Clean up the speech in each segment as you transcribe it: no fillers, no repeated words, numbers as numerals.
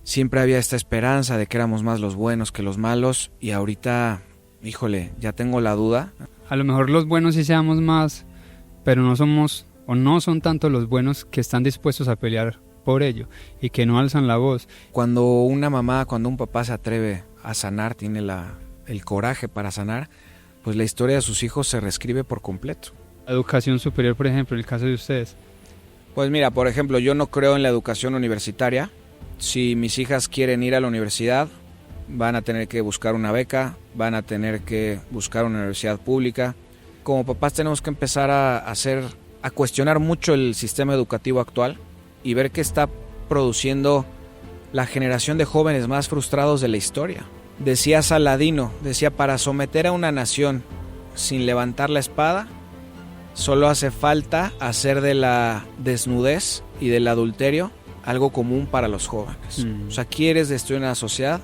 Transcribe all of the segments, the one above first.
siempre había esta esperanza de que éramos más los buenos que los malos y ahorita, híjole, ya tengo la duda. A lo mejor los buenos sí seamos más, pero no somos o no son tanto los buenos que están dispuestos a pelear por ello y que no alzan la voz. Cuando una mamá, cuando un papá se atreve a sanar, tiene el coraje para sanar, pues la historia de sus hijos se reescribe por completo. Educación superior, por ejemplo, en el caso de ustedes. Pues mira, por ejemplo, yo no creo en la educación universitaria. Si mis hijas quieren ir a la universidad, van a tener que buscar una beca, van a tener que buscar una universidad pública. Como papás tenemos que empezar a cuestionar mucho el sistema educativo actual y ver qué está produciendo la generación de jóvenes más frustrados de la historia. Decía Saladino, para someter a una nación sin levantar la espada, solo hace falta hacer de la desnudez y del adulterio algo común para los jóvenes. O sea, ¿quieres destruir una sociedad?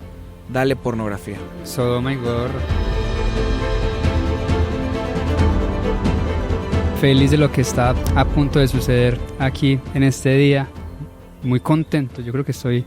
Dale pornografía. Sodoma y Gomorra. Feliz de lo que está a punto de suceder aquí en este día. Muy contento, yo creo que estoy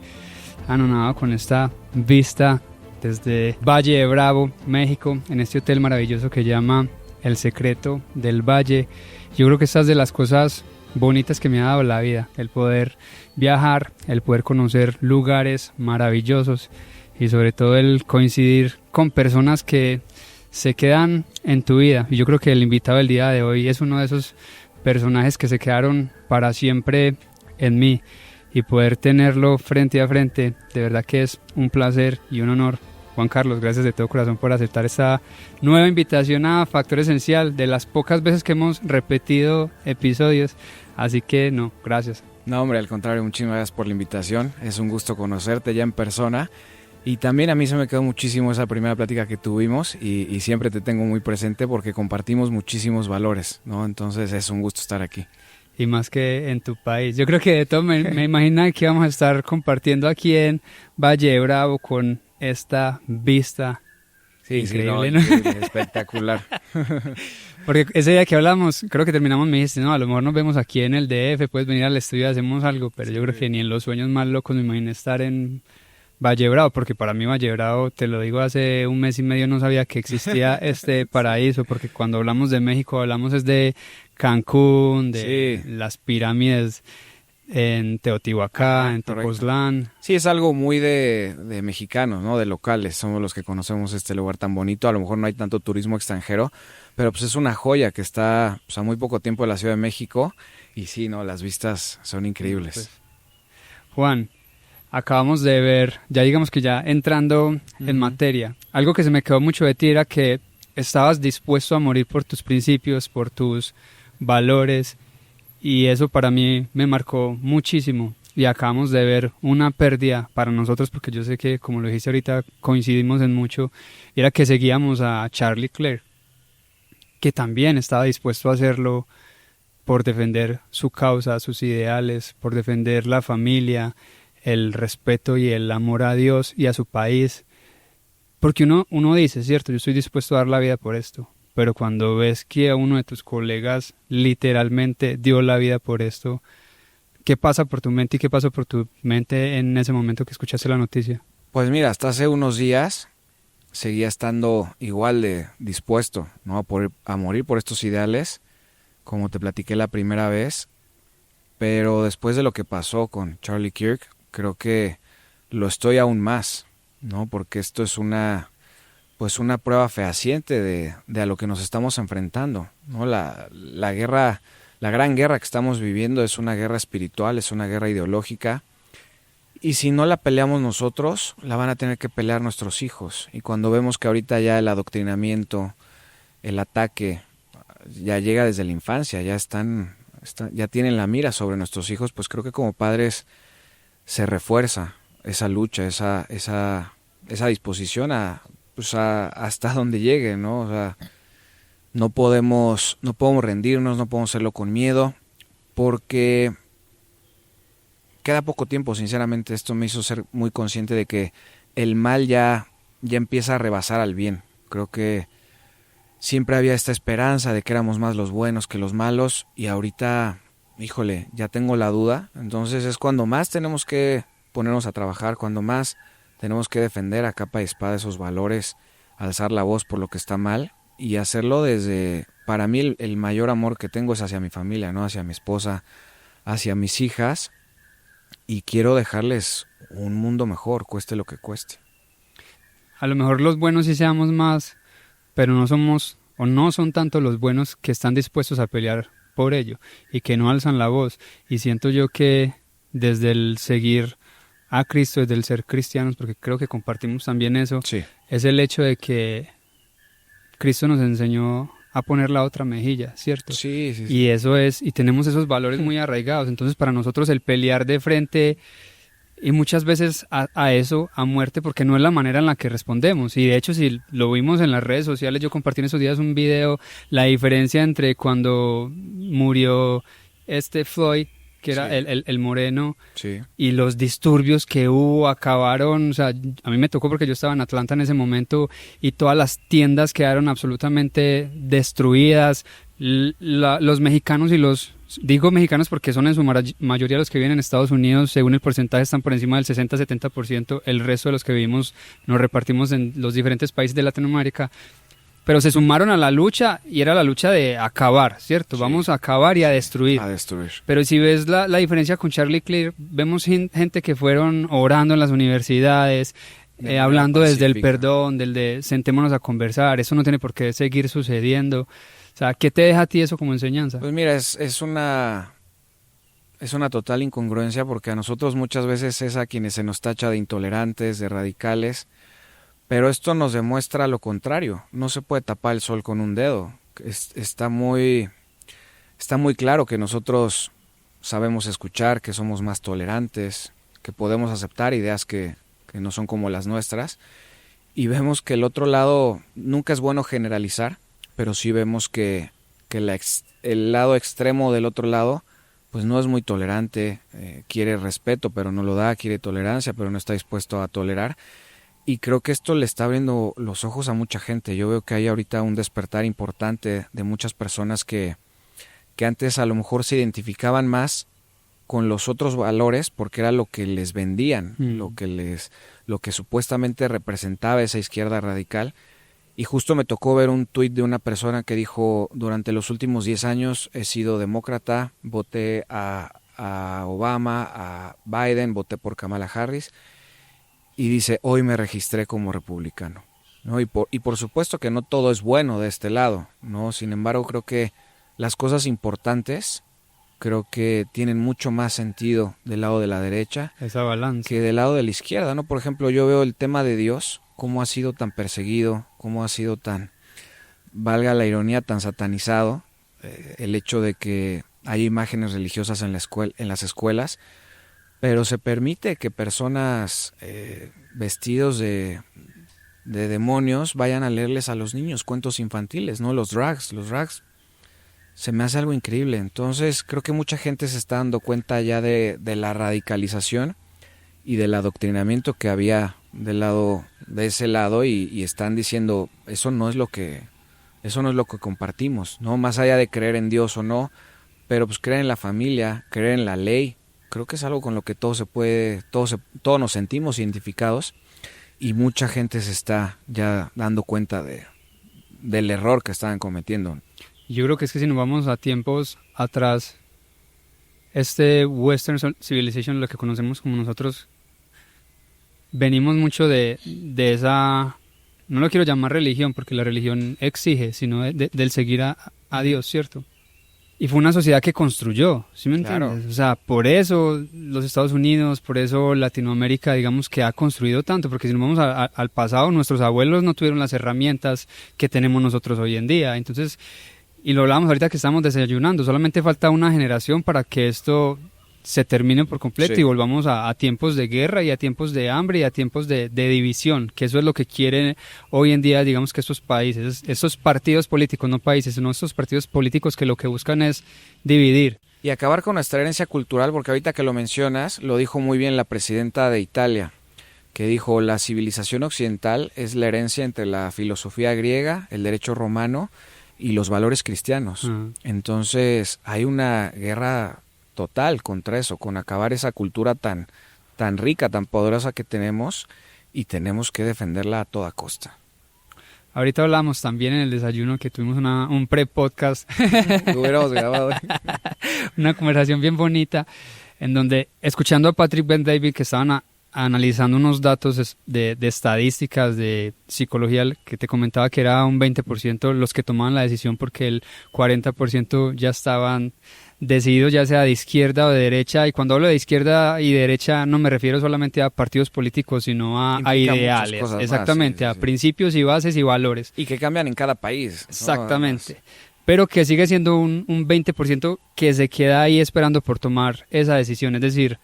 anonadado con esta vista desde Valle de Bravo, México, en este hotel maravilloso que llama El Secreto del Valle. Yo creo que esta es de las cosas bonitas que me ha dado la vida, el poder viajar, el poder conocer lugares maravillosos y sobre todo el coincidir con personas que se quedan en tu vida. Y yo creo que el invitado del día de hoy es uno de esos personajes que se quedaron para siempre en mí, y poder tenerlo frente a frente, de verdad que es un placer y un honor. Juan Carlos, gracias de todo corazón por aceptar esta nueva invitación a Factor Esencial, de las pocas veces que hemos repetido episodios, así que no, gracias. No, hombre, al contrario, muchísimas gracias por la invitación, es un gusto conocerte ya en persona, y también a mí se me quedó muchísimo esa primera plática que tuvimos, y siempre te tengo muy presente porque compartimos muchísimos valores, ¿no? Entonces es un gusto estar aquí. Y más que en tu país. Yo creo que de todo me imagino que vamos a estar compartiendo aquí en Valle de Bravo con esta vista. Sí, increíble, ¿no? Espectacular. Porque ese día que hablamos, creo que terminamos, me dijiste, no, a lo mejor nos vemos aquí en el DF, puedes venir al estudio y hacemos algo, pero yo creo que ni en los sueños más locos me imaginé estar en Valle de Bravo, porque para mí Valle de Bravo, te lo digo, hace un mes y medio no sabía que existía este paraíso, porque cuando hablamos de México hablamos es de Cancún, de las pirámides en Teotihuacán, en Tepoztlán. Sí, es algo muy de mexicanos, ¿no? De locales, somos los que conocemos este lugar tan bonito, a lo mejor no hay tanto turismo extranjero, pero pues es una joya que está pues, a muy poco tiempo de la Ciudad de México, y sí, no, las vistas son increíbles. Pues, Juan, acabamos de ver, ya digamos que ya entrando en materia, algo que se me quedó mucho de ti era que estabas dispuesto a morir por tus principios, por tus valores, y eso para mí me marcó muchísimo. Y acabamos de ver una pérdida para nosotros, porque yo sé que, como lo dijiste ahorita, coincidimos en mucho, y era que seguíamos a Charlie Clerc, que también estaba dispuesto a hacerlo por defender su causa, sus ideales, por defender la familia, el respeto y el amor a Dios y a su país. Porque uno dice, cierto, yo estoy dispuesto a dar la vida por esto, pero cuando ves que a uno de tus colegas literalmente dio la vida por esto, ¿qué pasa por tu mente y qué pasó por tu mente en ese momento que escuchaste la noticia? Pues mira, hasta hace unos días seguía estando igual de dispuesto, ¿no? a morir por estos ideales, como te platiqué la primera vez, pero después de lo que pasó con Charlie Kirk, creo que lo estoy aún más, ¿no? Porque esto es una prueba fehaciente de a lo que nos estamos enfrentando, ¿no? La guerra, la gran guerra que estamos viviendo es una guerra espiritual, es una guerra ideológica, y si no la peleamos nosotros, la van a tener que pelear nuestros hijos. Y cuando vemos que ahorita ya el adoctrinamiento, el ataque, ya llega desde la infancia, ya tienen la mira sobre nuestros hijos, pues creo que como padres se refuerza esa lucha, esa disposición hasta donde llegue, ¿no? O sea, no podemos rendirnos, no podemos hacerlo con miedo, porque queda poco tiempo. Sinceramente, esto me hizo ser muy consciente de que el mal ya empieza a rebasar al bien. Creo que siempre había esta esperanza de que éramos más los buenos que los malos, y ahorita, híjole, ya tengo la duda. Entonces es cuando más tenemos que ponernos a trabajar, cuando más tenemos que defender a capa y espada esos valores, alzar la voz por lo que está mal y hacerlo desde, para mí el mayor amor que tengo es hacia mi familia, ¿no? Hacia mi esposa, hacia mis hijas, y quiero dejarles un mundo mejor, cueste lo que cueste. A lo mejor los buenos sí seamos más, pero no somos o no son tanto los buenos que están dispuestos a pelear por ello y que no alzan la voz. Y siento yo que desde el seguir a Cristo, desde el ser cristianos, porque creo que compartimos también eso, Sí. es el hecho de que Cristo nos enseñó a poner la otra mejilla, ¿cierto? Sí, sí, sí. Y eso es, y tenemos esos valores muy arraigados. Entonces, para nosotros el pelear de frente y muchas veces a eso, a muerte, porque no es la manera en la que respondemos. Y de hecho, si lo vimos en las redes sociales, yo compartí en esos días un video, la diferencia entre cuando murió Floyd, que era Sí. el moreno, Sí. y los disturbios que hubo, acabaron, o sea, a mí me tocó porque yo estaba en Atlanta en ese momento y todas las tiendas quedaron absolutamente destruidas. Los mexicanos y digo mexicanos porque son en su mayoría los que viven en Estados Unidos, según el porcentaje están por encima del 60-70%, el resto de los que vivimos nos repartimos en los diferentes países de Latinoamérica, pero se sumaron a la lucha y era la lucha de acabar, ¿cierto? Sí. Vamos a acabar y a destruir. A destruir. Pero si ves la diferencia con Charlie Clear, vemos gente que fueron orando en las universidades, hablando desde el perdón, del de sentémonos a conversar, eso no tiene por qué seguir sucediendo. O sea, ¿qué te deja a ti eso como enseñanza? Pues mira, es una total incongruencia porque a nosotros muchas veces es a quienes se nos tacha de intolerantes, de radicales, pero esto nos demuestra lo contrario. No se puede tapar el sol con un dedo. Está muy claro que nosotros sabemos escuchar, que somos más tolerantes, que podemos aceptar ideas que no son como las nuestras, y vemos que el otro lado, nunca es bueno generalizar, pero sí vemos que el lado extremo del otro lado pues no es muy tolerante, quiere respeto pero no lo da, quiere tolerancia pero no está dispuesto a tolerar, y creo que esto le está abriendo los ojos a mucha gente. Yo veo que hay ahorita un despertar importante de muchas personas que antes a lo mejor se identificaban más con los otros valores porque era lo que les vendían, lo que supuestamente representaba esa izquierda radical. Y justo me tocó ver un tuit de una persona que dijo: durante los últimos 10 años he sido demócrata, voté a Obama, a Biden, voté por Kamala Harris, y dice, hoy me registré como republicano, ¿no? Y por supuesto que no todo es bueno de este lado, ¿no? Sin embargo, creo que las cosas importantes creo que tienen mucho más sentido del lado de la derecha, esa balanza, que del lado de la izquierda, ¿no? Por ejemplo, yo veo el tema de Dios, cómo ha sido tan perseguido, cómo ha sido tan, valga la ironía, tan satanizado, el hecho de que hay imágenes religiosas en las escuelas, pero se permite que personas vestidos de demonios vayan a leerles a los niños cuentos infantiles, ¿no? Los drags se me hace algo increíble. Entonces creo que mucha gente se está dando cuenta ya de la radicalización y del adoctrinamiento que había de ese lado, y están diciendo eso no es lo que compartimos, ¿no? Más allá de creer en Dios o no, pero pues creer en la familia, creer en la ley, creo que es algo con lo que todos nos sentimos identificados, y mucha gente se está ya dando cuenta del error que estaban cometiendo. Yo creo que es que si nos vamos a tiempos atrás, Western Civilization, lo que conocemos como nosotros, venimos mucho de esa, no lo quiero llamar religión porque la religión exige, sino del seguir a Dios, ¿cierto? Y fue una sociedad que construyó, ¿sí me entiendes? Claro. O sea, por eso los Estados Unidos, por eso Latinoamérica, digamos que ha construido tanto, porque si nos vamos al pasado, nuestros abuelos no tuvieron las herramientas que tenemos nosotros hoy en día. Entonces, y lo hablábamos ahorita que estamos desayunando, solamente falta una generación para que esto se termine por completo, sí, y volvamos a tiempos de guerra y a tiempos de hambre y a tiempos de división, que eso es lo que quieren hoy en día, digamos, que estos países, estos partidos políticos, no países, sino estos partidos políticos que lo que buscan es dividir. Y acabar con nuestra herencia cultural, porque ahorita que lo mencionas, lo dijo muy bien la presidenta de Italia, que dijo: la civilización occidental es la herencia entre la filosofía griega, el derecho romano y los valores cristianos. Entonces hay una guerra total contra eso, con acabar esa cultura tan tan rica, tan poderosa que tenemos y tenemos que defenderla a toda costa. Ahorita hablamos también en el desayuno que tuvimos un pre-podcast. Lo hubiéramos grabado. Una conversación bien bonita en donde, escuchando a Patrick Bet-David, que estaban analizando unos datos de estadísticas de psicología, que te comentaba que era un 20% los que tomaban la decisión porque el 40% ya estaban decididos, ya sea de izquierda o de derecha. Y cuando hablo de izquierda y derecha no me refiero solamente a partidos políticos, sino a ideales, exactamente, más, sí, a principios y bases y valores. Y que cambian en cada país, ¿no? Exactamente. Pero que sigue siendo un 20% que se queda ahí esperando por tomar esa decisión, es decir,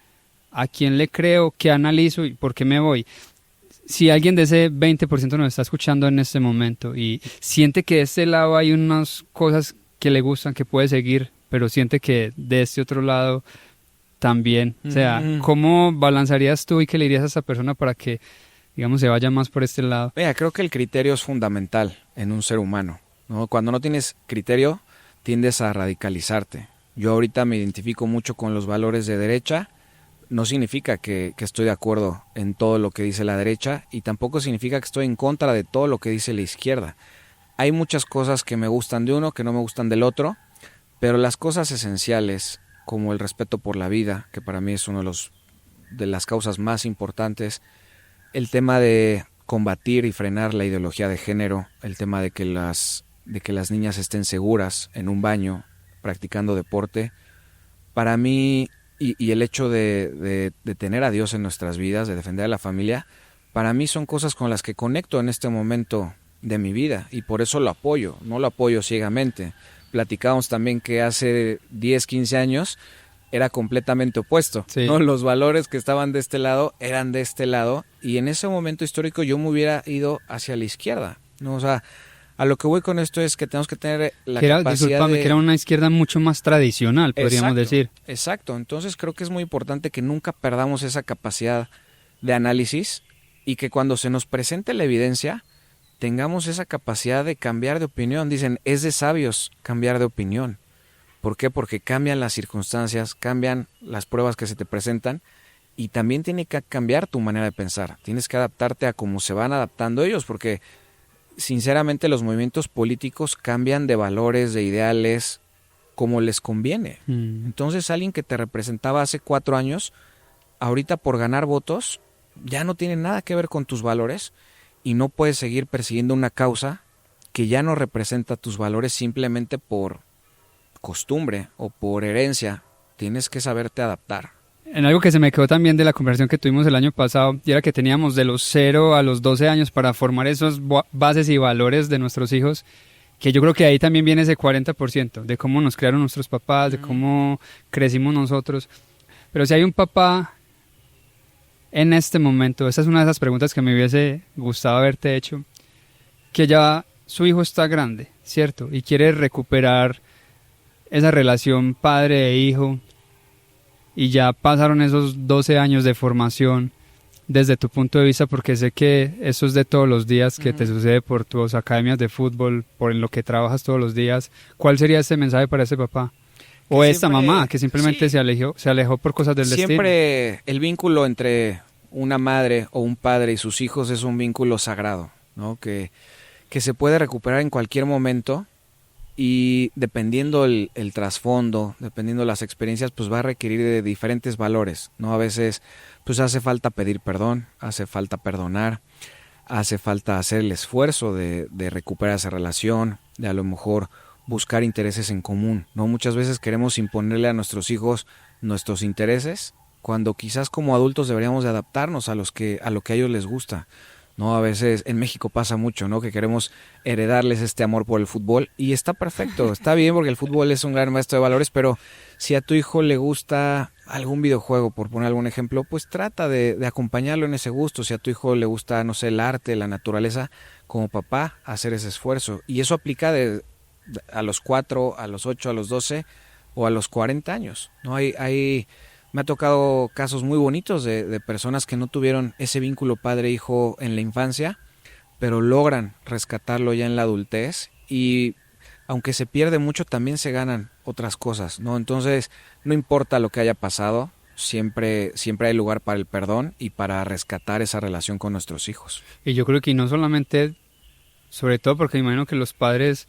¿a quién le creo? ¿Qué analizo? ¿Y por qué me voy? Si alguien de ese 20% nos está escuchando en este momento y siente que de este lado hay unas cosas que le gustan, que puede seguir, pero siente que de este otro lado también, o sea, ¿cómo balanzarías tú y qué le dirías a esa persona para que, digamos, se vaya más por este lado? Mira, creo que el criterio es fundamental en un ser humano, ¿no? Cuando no tienes criterio, tiendes a radicalizarte. Yo ahorita me identifico mucho con los valores de derecha. No significa que estoy de acuerdo en todo lo que dice la derecha y tampoco significa que estoy en contra de todo lo que dice la izquierda. Hay muchas cosas que me gustan de uno, que no me gustan del otro, pero las cosas esenciales, como el respeto por la vida, que para mí es uno de las causas más importantes, el tema de combatir y frenar la ideología de género, el tema de que las niñas estén seguras en un baño, practicando deporte, para mí, y el hecho de tener a Dios en nuestras vidas, de defender a la familia, para mí son cosas con las que conecto en este momento de mi vida y por eso lo apoyo, no lo apoyo ciegamente. Platicábamos también que hace 10, 15 años era completamente opuesto, sí, ¿no? Los valores que estaban de este lado eran de este lado y en ese momento histórico yo me hubiera ido hacia la izquierda, ¿no? O sea, a lo que voy con esto es que tenemos que tener la capacidad que era una izquierda mucho más tradicional, podríamos decir. Exacto, entonces creo que es muy importante que nunca perdamos esa capacidad de análisis y que cuando se nos presente la evidencia tengamos esa capacidad de cambiar de opinión. Dicen, es de sabios cambiar de opinión. ¿Por qué? Porque cambian las circunstancias, cambian las pruebas que se te presentan y también tiene que cambiar tu manera de pensar. Tienes que adaptarte a cómo se van adaptando ellos, porque sinceramente los movimientos políticos cambian de valores, de ideales, como les conviene. Entonces alguien que te representaba hace 4 años, ahorita por ganar votos, ya no tiene nada que ver con tus valores y no puedes seguir persiguiendo una causa que ya no representa tus valores simplemente por costumbre o por herencia. Tienes que saberte adaptar. En algo que se me quedó también de la conversación que tuvimos el año pasado, y era que teníamos de los 0 a los 12 años para formar esos bases y valores de nuestros hijos, que yo creo que ahí también viene ese 40%, de cómo nos crearon nuestros papás, de cómo crecimos nosotros. Pero si hay un papá en este momento, esa es una de esas preguntas que me hubiese gustado haberte hecho, que ya su hijo está grande, ¿cierto? Y quiere recuperar esa relación padre e hijo, y ya pasaron esos 12 años de formación desde tu punto de vista, porque sé que eso es de todos los días que te sucede por tus academias de fútbol, por en lo que trabajas todos los días. ¿Cuál sería ese mensaje para ese papá? O esta mamá que simplemente se alejó por cosas del destino. Siempre el vínculo entre una madre o un padre y sus hijos es un vínculo sagrado, ¿no? Que se puede recuperar en cualquier momento y dependiendo el trasfondo, dependiendo las experiencias, pues va a requerir de diferentes valores, ¿no? A veces pues hace falta pedir perdón, hace falta perdonar, hace falta hacer el esfuerzo de recuperar esa relación, de a lo mejor buscar intereses en común, ¿no? Muchas veces queremos imponerle a nuestros hijos nuestros intereses, cuando quizás como adultos deberíamos de adaptarnos a lo que a ellos les gusta, ¿no? A veces en México pasa mucho, ¿no? Que queremos heredarles este amor por el fútbol y está perfecto, está bien porque el fútbol es un gran maestro de valores, pero si a tu hijo le gusta algún videojuego, por poner algún ejemplo, pues trata de acompañarlo en ese gusto. Si a tu hijo le gusta, no sé, el arte, la naturaleza, como papá, hacer ese esfuerzo. Y eso aplica a los 4, a los 8, a los 12 o a los 40 años, ¿no? Me ha tocado casos muy bonitos de personas que no tuvieron ese vínculo padre-hijo en la infancia, pero logran rescatarlo ya en la adultez y aunque se pierde mucho, también se ganan otras cosas, ¿no? Entonces, no importa lo que haya pasado, siempre hay lugar para el perdón y para rescatar esa relación con nuestros hijos. Y yo creo que no solamente, sobre todo porque me imagino que los padres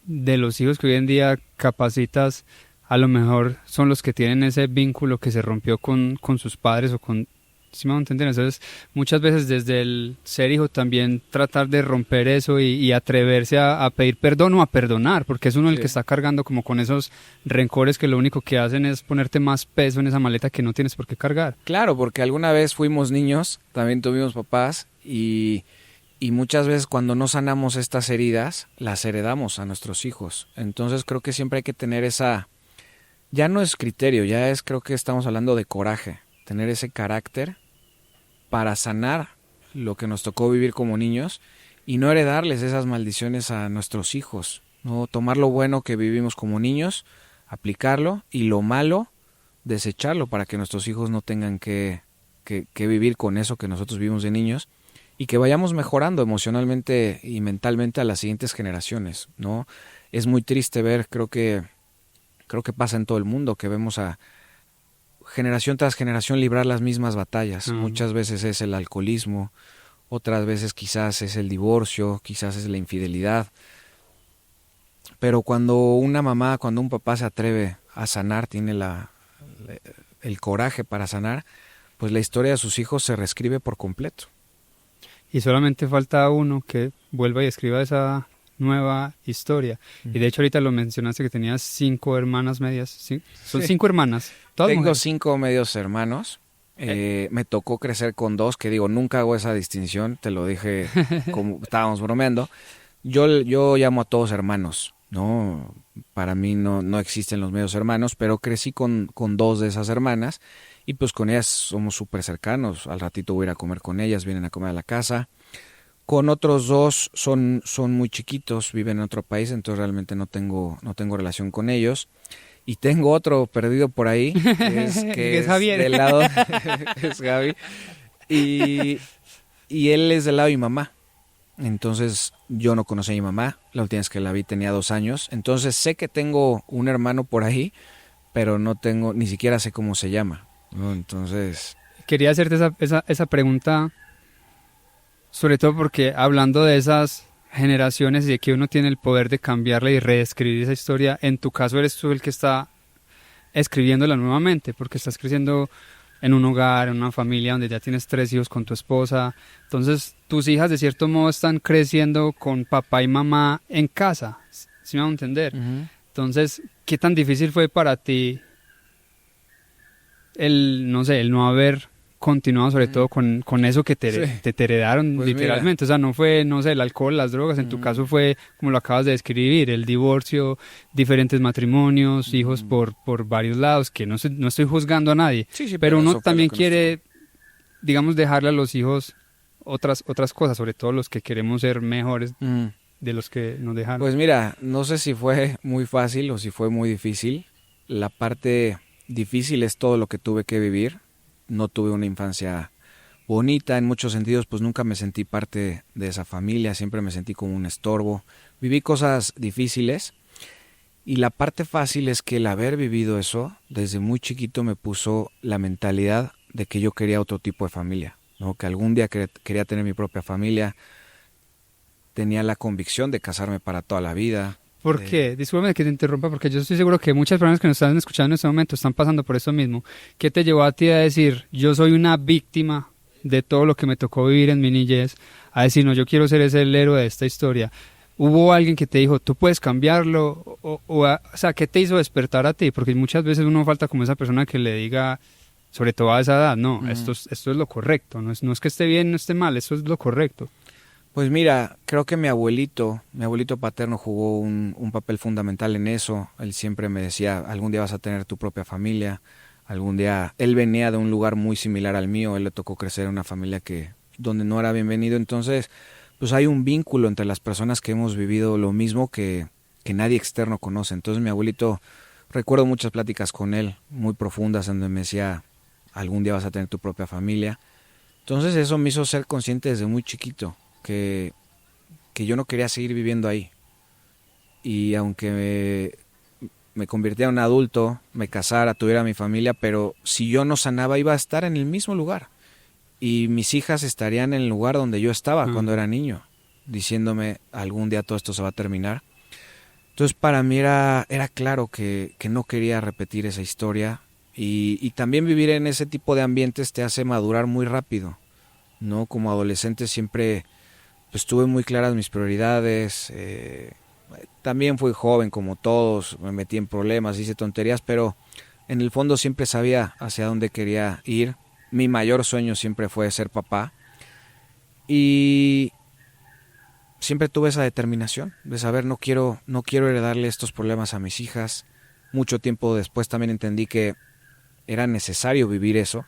de los hijos que hoy en día capacitas, a lo mejor son los que tienen ese vínculo que se rompió con sus padres o con... ¿Sí me van a entender? Entonces, muchas veces desde el ser hijo también tratar de romper eso y atreverse a pedir perdón o a perdonar, porque es uno el que está cargando como con esos rencores que lo único que hacen es ponerte más peso en esa maleta que no tienes por qué cargar. Claro, porque alguna vez fuimos niños, también tuvimos papás y muchas veces cuando no sanamos estas heridas, las heredamos a nuestros hijos. Entonces creo que siempre hay que tener esa... Ya no es criterio, ya es, creo que estamos hablando de coraje, tener ese carácter para sanar lo que nos tocó vivir como niños y no heredarles esas maldiciones a nuestros hijos, no tomar lo bueno que vivimos como niños, aplicarlo y lo malo, desecharlo para que nuestros hijos no tengan que vivir con eso que nosotros vivimos de niños y que vayamos mejorando emocionalmente y mentalmente a las siguientes generaciones, ¿no? Es muy triste ver, creo que pasa en todo el mundo, que vemos a generación tras generación librar las mismas batallas. Muchas veces es el alcoholismo, otras veces quizás es el divorcio, quizás es la infidelidad. Pero cuando una mamá, cuando un papá se atreve a sanar, tiene el coraje para sanar, pues la historia de sus hijos se reescribe por completo. Y solamente falta uno que vuelva y escriba esa nueva historia. Y de hecho ahorita lo mencionaste que tenías 5 hermanas medias. ¿Sí? Son 5 hermanas. Tengo mujeres. 5 medios hermanos. Me tocó crecer con 2, que digo, nunca hago esa distinción, te lo dije como estábamos bromeando. Yo llamo a todos hermanos, ¿no? Para mí no existen los medios hermanos, pero crecí con 2 de esas hermanas y pues con ellas somos súper cercanos. Al ratito voy a ir a comer con ellas, vienen a comer a la casa. Con otros 2 son muy chiquitos, viven en otro país, entonces realmente no tengo relación con ellos. Y tengo otro perdido por ahí, que es Javier. del lado, es Gaby, y él es del lado de mi mamá. Entonces yo no conocí a mi mamá, la última vez que la vi tenía 2 años, entonces sé que tengo un hermano por ahí, pero ni siquiera sé cómo se llama, ¿no? Entonces... Quería hacerte esa pregunta, sobre todo porque hablando de esas generaciones y de que uno tiene el poder de cambiarla y reescribir esa historia, en tu caso eres tú el que está escribiéndola nuevamente, porque estás creciendo en un hogar, en una familia donde ya tienes 3 hijos con tu esposa, entonces tus hijas de cierto modo están creciendo con papá y mamá en casa, ¿sí me van a entender? Uh-huh. Entonces, ¿qué tan difícil fue para ti el no haber continuado sobre todo con eso que te heredaron pues literalmente? Mira. O sea, no fue, el alcohol, las drogas, en tu caso fue, como lo acabas de describir, el divorcio, diferentes matrimonios, hijos por varios lados, que no estoy juzgando a nadie, pero uno también quiere, digamos, dejarle a los hijos otras cosas, sobre todo los que queremos ser mejores de los que nos dejaron. Pues mira, no sé si fue muy fácil o si fue muy difícil. La parte difícil es todo lo que tuve que vivir. No tuve una infancia bonita en muchos sentidos, pues nunca me sentí parte de esa familia, siempre me sentí como un estorbo. Viví cosas difíciles y la parte fácil es que el haber vivido eso desde muy chiquito me puso la mentalidad de que yo quería otro tipo de familia, ¿no? Que algún día quería tener mi propia familia, tenía la convicción de casarme para toda la vida. ¿Por qué? Discúlpame que te interrumpa, porque yo estoy seguro que muchas personas que nos están escuchando en este momento están pasando por eso mismo. ¿Qué te llevó a ti a decir, yo soy una víctima de todo lo que me tocó vivir en mi niñez? A decir, no, yo quiero ser el héroe de esta historia. ¿Hubo alguien que te dijo, tú puedes cambiarlo? O sea, ¿qué te hizo despertar a ti? Porque muchas veces uno falta como esa persona que le diga, sobre todo a esa edad, no, esto es lo correcto. No es que esté bien, no esté mal, esto es lo correcto. Pues mira, creo que mi abuelito paterno jugó un papel fundamental en eso. Él siempre me decía, algún día vas a tener tu propia familia, algún día... Él venía de un lugar muy similar al mío, él le tocó crecer en una familia donde no era bienvenido, entonces pues hay un vínculo entre las personas que hemos vivido lo mismo que nadie externo conoce. Entonces mi abuelito, recuerdo muchas pláticas con él, muy profundas, donde me decía, algún día vas a tener tu propia familia. Entonces eso me hizo ser consciente desde muy chiquito, que yo no quería seguir viviendo ahí. Y aunque me convirtiera en un adulto, me casara, tuviera mi familia, pero si yo no sanaba iba a estar en el mismo lugar. Y mis hijas estarían en el lugar donde yo estaba cuando era niño, diciéndome algún día todo esto se va a terminar. Entonces para mí era claro que no quería repetir esa historia y también vivir en ese tipo de ambientes te hace madurar muy rápido, ¿no? Como adolescente siempre pues tuve muy claras mis prioridades, también fui joven como todos, me metí en problemas, hice tonterías, pero en el fondo siempre sabía hacia dónde quería ir. Mi mayor sueño siempre fue ser papá y siempre tuve esa determinación de saber no quiero heredarle estos problemas a mis hijas. Mucho tiempo después también entendí que era necesario vivir eso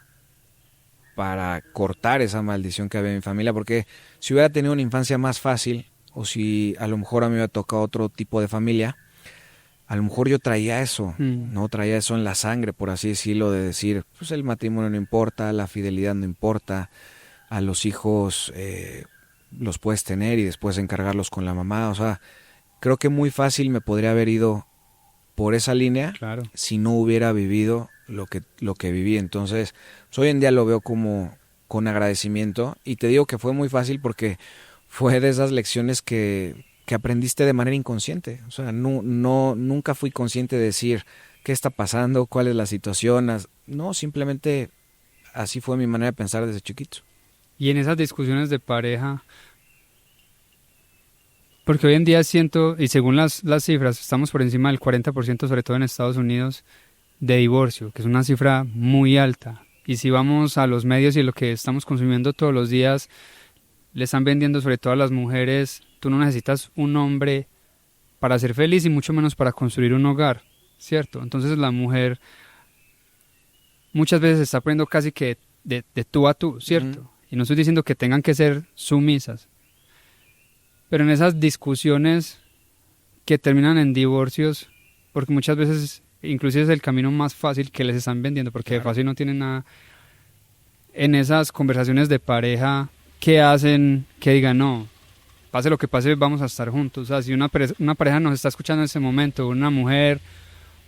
para cortar esa maldición que había en mi familia, porque si hubiera tenido una infancia más fácil o si a lo mejor a mí me hubiera tocado otro tipo de familia, a lo mejor yo traía eso, no traía eso en la sangre, por así decirlo, de decir, pues el matrimonio no importa, la fidelidad no importa, a los hijos los puedes tener y después encargarlos con la mamá. O sea, creo que muy fácil me podría haber ido por esa línea si no hubiera vivido lo que viví. Entonces, pues hoy en día lo veo como con agradecimiento y te digo que fue muy fácil porque fue de esas lecciones que aprendiste de manera inconsciente. O sea, nunca fui consciente de decir qué está pasando, cuál es la situación. No, simplemente así fue mi manera de pensar desde chiquito. Y en esas discusiones de pareja, porque hoy en día siento, y según las cifras, estamos por encima del 40%, sobre todo en Estados Unidos, de divorcio, que es una cifra muy alta. Y si vamos a los medios y lo que estamos consumiendo todos los días, le están vendiendo sobre todo a las mujeres, tú no necesitas un hombre para ser feliz y mucho menos para construir un hogar, ¿cierto? Entonces la mujer muchas veces se está poniendo casi que de tú a tú, ¿cierto? Y no estoy diciendo que tengan que ser sumisas, pero en esas discusiones que terminan en divorcios, porque muchas veces inclusive es el camino más fácil que les están vendiendo, porque de fácil no tienen nada. En esas conversaciones de pareja, ¿qué hacen que digan no? Pase lo que pase, vamos a estar juntos. O sea, si una pareja nos está escuchando en ese momento, una mujer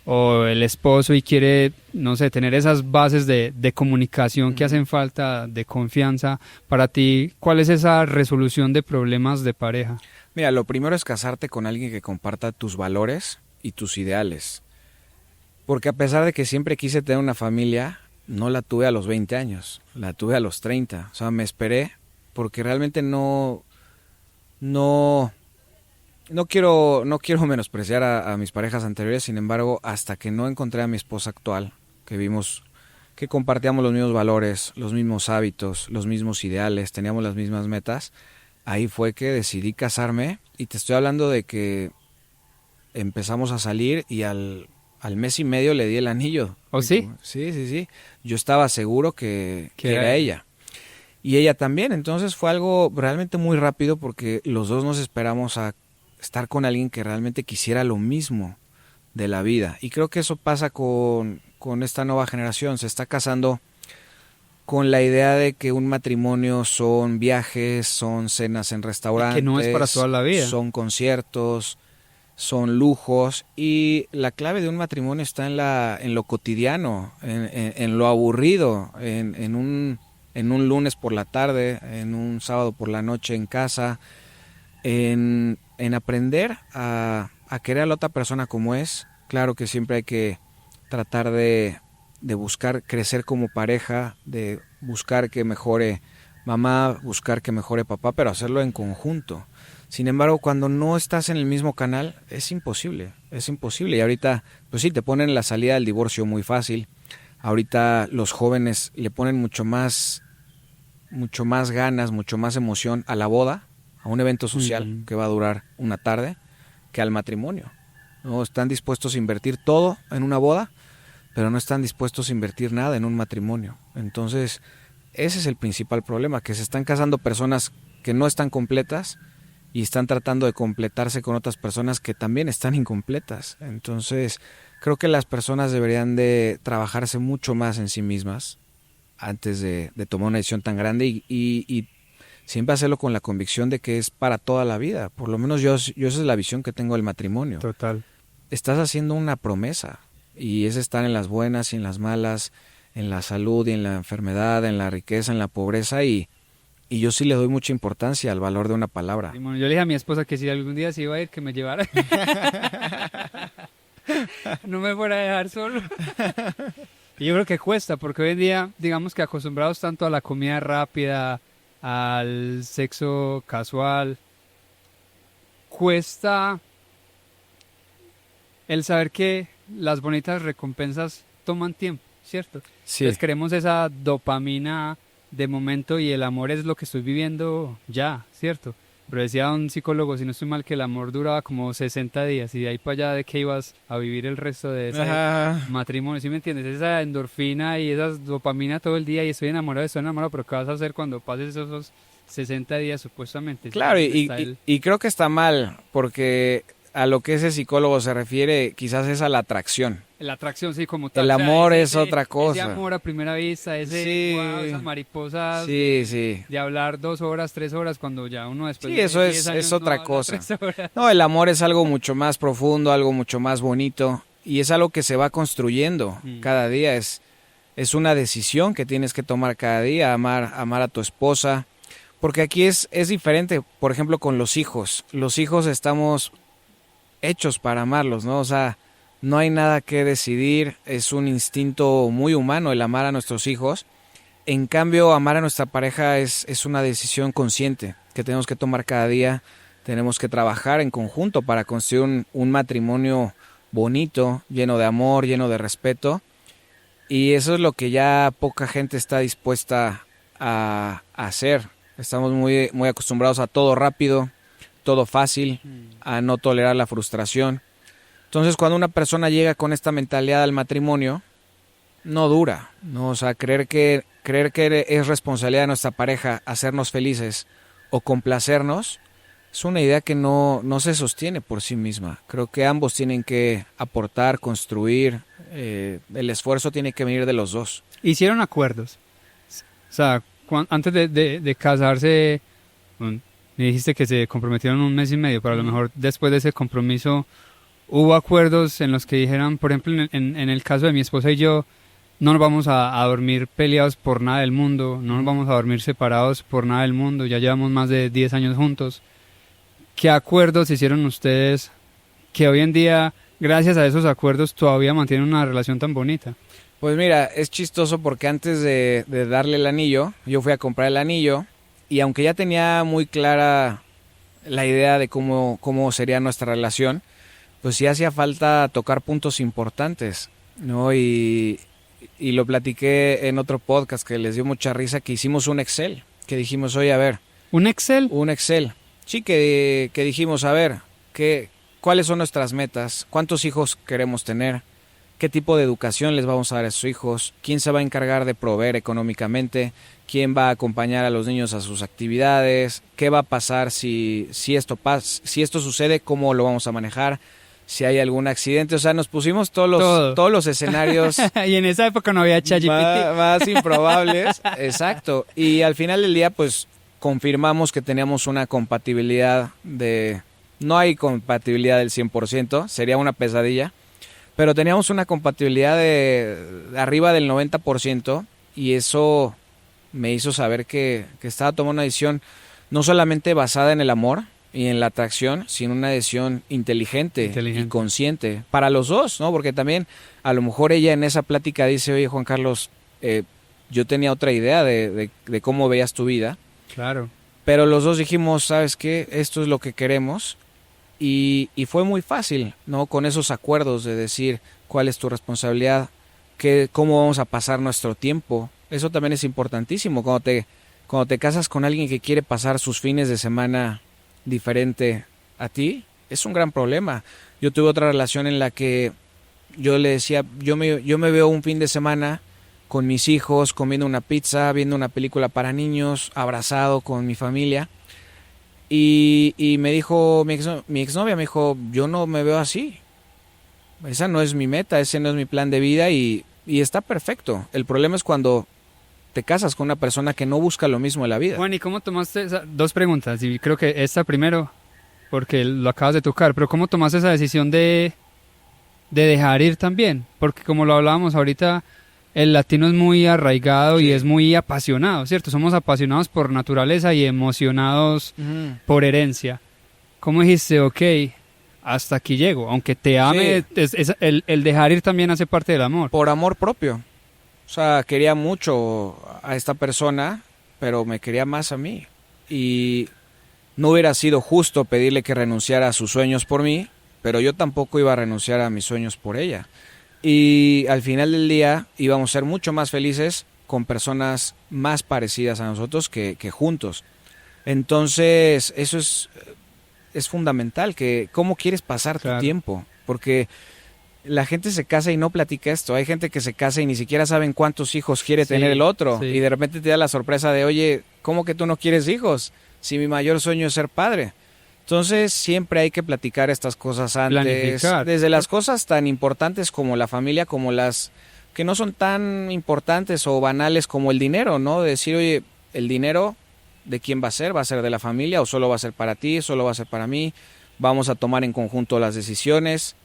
o el esposo y quiere, no sé, tener esas bases de comunicación que hacen falta, de confianza, para ti, ¿cuál es esa resolución de problemas de pareja? Mira, lo primero es casarte con alguien que comparta tus valores y tus ideales. Porque a pesar de que siempre quise tener una familia, no la tuve a los 20 años, la tuve a los 30. O sea, me esperé porque realmente no quiero menospreciar a mis parejas anteriores. Sin embargo, hasta que no encontré a mi esposa actual, que compartíamos los mismos valores, los mismos hábitos, los mismos ideales, teníamos las mismas metas, ahí fue que decidí casarme. Y te estoy hablando de que empezamos a salir y al mes y medio le di el anillo. ¿Oh, sí? Sí. Yo estaba seguro que era ella. Y ella también. Entonces fue algo realmente muy rápido porque los dos nos esperamos a estar con alguien que realmente quisiera lo mismo de la vida. Y creo que eso pasa con esta nueva generación. Se está casando con la idea de que un matrimonio son viajes, son cenas en restaurantes. Y que no es para toda la vida. Son conciertos, son lujos. Y la clave de un matrimonio está en lo cotidiano, en lo aburrido, en un lunes por la tarde, en un sábado por la noche en casa, en aprender a querer a la otra persona como es. Claro que siempre hay que tratar de buscar crecer como pareja, de buscar que mejore mamá, buscar que mejore papá, pero hacerlo en conjunto. Sin embargo, cuando no estás en el mismo canal, es imposible. Y ahorita, pues sí, te ponen la salida del divorcio muy fácil. Ahorita los jóvenes le ponen mucho más ganas, mucho más emoción a la boda, a un evento social que va a durar una tarde, que al matrimonio. No están dispuestos a invertir todo en una boda, pero no están dispuestos a invertir nada en un matrimonio. Entonces, ese es el principal problema, que se están casando personas que no están completas y están tratando de completarse con otras personas que también están incompletas. Entonces, creo que las personas deberían de trabajarse mucho más en sí mismas antes de tomar una decisión tan grande y siempre hacerlo con la convicción de que es para toda la vida. Por lo menos yo esa es la visión que tengo del matrimonio. Total. estás haciendo una promesa. Y es estar en las buenas y en las malas, en la salud y en la enfermedad, en la riqueza, en la pobreza. Y yo sí le doy mucha importancia al valor de una palabra. Simón, yo le dije a mi esposa que si algún día se iba a ir, que me llevara. No me fuera a dejar solo. Y yo creo que cuesta, porque hoy en día, digamos que acostumbrados tanto a la comida rápida, al sexo casual, cuesta el saber que las bonitas recompensas toman tiempo, ¿cierto? Sí. Entonces queremos esa dopamina de momento y el amor es lo que estoy viviendo ya, ¿cierto? Pero decía un psicólogo, si no estoy mal, que el amor duraba como 60 días y de ahí para allá de que ibas a vivir el resto de ese matrimonio, ¿sí me entiendes? Esa endorfina y esa dopamina todo el día y estoy enamorado, pero ¿qué vas a hacer cuando pases esos 60 días supuestamente? Claro, y creo que está mal, porque a lo que ese psicólogo se refiere quizás es a la atracción. La atracción, sí, como tal. El amor es otra cosa. Ese amor a primera vista, ese, sí. wow, esas mariposas. Sí, sí. De hablar 2 horas, 3 horas, cuando ya uno después sí, de eso 10 años es otra no cosa. 3 horas. No, el amor es algo mucho más profundo, algo mucho más bonito. Y es algo que se va construyendo cada día. Es una decisión que tienes que tomar cada día, amar a tu esposa. Porque aquí es diferente, por ejemplo, con los hijos. Los hijos estamos hechos para amarlos, ¿no? O sea, no hay nada que decidir, es un instinto muy humano el amar a nuestros hijos. En cambio, amar a nuestra pareja es una decisión consciente que tenemos que tomar cada día. Tenemos que trabajar en conjunto para construir un matrimonio bonito, lleno de amor, lleno de respeto. Y eso es lo que ya poca gente está dispuesta a hacer. Estamos muy, muy acostumbrados a todo rápido, todo fácil, a no tolerar la frustración. Entonces, cuando una persona llega con esta mentalidad al matrimonio, no dura, ¿no? O sea, creer que es responsabilidad de nuestra pareja hacernos felices o complacernos es una idea que no se sostiene por sí misma. Creo que ambos tienen que aportar, construir, el esfuerzo tiene que venir de los dos. Hicieron acuerdos. O sea, antes de casarse, bueno, me dijiste que se comprometieron 1 mes y medio, pero a lo mejor después de ese compromiso hubo acuerdos en los que dijeran, por ejemplo, en el caso de mi esposa y yo, no nos vamos a dormir peleados por nada del mundo, no nos vamos a dormir separados por nada del mundo, ya llevamos más de 10 años juntos. ¿Qué acuerdos hicieron ustedes que hoy en día, gracias a esos acuerdos, todavía mantienen una relación tan bonita? Pues mira, es chistoso porque antes de darle el anillo, yo fui a comprar el anillo y aunque ya tenía muy clara la idea de cómo sería nuestra relación, pues sí hacía falta tocar puntos importantes, ¿no? Y lo platiqué en otro podcast que les dio mucha risa, que hicimos un Excel, que dijimos, oye, a ver. ¿Un Excel? Un Excel. Sí, que dijimos, a ver, ¿cuáles son nuestras metas? ¿Cuántos hijos queremos tener? ¿Qué tipo de educación les vamos a dar a sus hijos? ¿Quién se va a encargar de proveer económicamente? ¿Quién va a acompañar a los niños a sus actividades? ¿Qué va a pasar si esto sucede? ¿Cómo lo vamos a manejar? Si hay algún accidente, o sea, nos pusimos todos los escenarios. Y en esa época no había ChatGPT. Más improbables, exacto. Y al final del día, pues, confirmamos que teníamos una compatibilidad no hay compatibilidad del 100%, sería una pesadilla, pero teníamos una compatibilidad de arriba del 90%, y eso me hizo saber que estaba tomando una decisión no solamente basada en el amor y en la atracción, sino una decisión inteligente y consciente para los dos, ¿no? Porque también a lo mejor ella en esa plática dice, oye, Juan Carlos, yo tenía otra idea de cómo veías tu vida. Claro. Pero los dos dijimos, ¿sabes qué? Esto es lo que queremos. Y fue muy fácil, ¿no? Con esos acuerdos de decir cuál es tu responsabilidad, cómo vamos a pasar nuestro tiempo. Eso también es importantísimo. Cuando te casas con alguien que quiere pasar sus fines de semana diferente a ti, es un gran problema. Yo tuve otra relación en la que yo le decía, yo me veo un fin de semana con mis hijos, comiendo una pizza, viendo una película para niños, abrazado con mi familia. Y me dijo, mi exnovia me dijo, yo no me veo así. Esa no es mi meta, ese no es mi plan de vida y está perfecto. El problema es cuando te casas con una persona que no busca lo mismo en la vida. Juan, ¿y cómo tomaste 2 preguntas? Y creo que esta primero, porque lo acabas de tocar, pero ¿cómo tomaste esa decisión de de dejar ir también, porque como lo hablábamos ahorita, el latino es muy arraigado y es muy apasionado, ¿cierto? Somos apasionados por naturaleza y emocionados por herencia. ¿Cómo dijiste, ok, hasta aquí llego? Aunque te ame, el dejar ir también hace parte del amor. Por amor propio. O sea, quería mucho a esta persona, pero me quería más a mí. Y no hubiera sido justo pedirle que renunciara a sus sueños por mí, pero yo tampoco iba a renunciar a mis sueños por ella. Y al final del día íbamos a ser mucho más felices con personas más parecidas a nosotros que juntos. Entonces, eso es fundamental, que cómo quieres pasar tu tiempo. Porque la gente se casa y no platica esto. Hay gente que se casa y ni siquiera saben cuántos hijos quiere tener el otro. Y de repente te da la sorpresa de, oye, ¿cómo que tú no quieres hijos? Si mi mayor sueño es ser padre. Entonces siempre hay que platicar estas cosas antes, planificar. Desde las cosas tan importantes como la familia, como las que no son tan importantes o banales como el dinero, ¿no? Decir, oye, el dinero, ¿de quién va a ser? ¿Va a ser de la familia o solo va a ser para ti? ¿Solo va a ser para mí? ¿Vamos a tomar en conjunto las decisiones?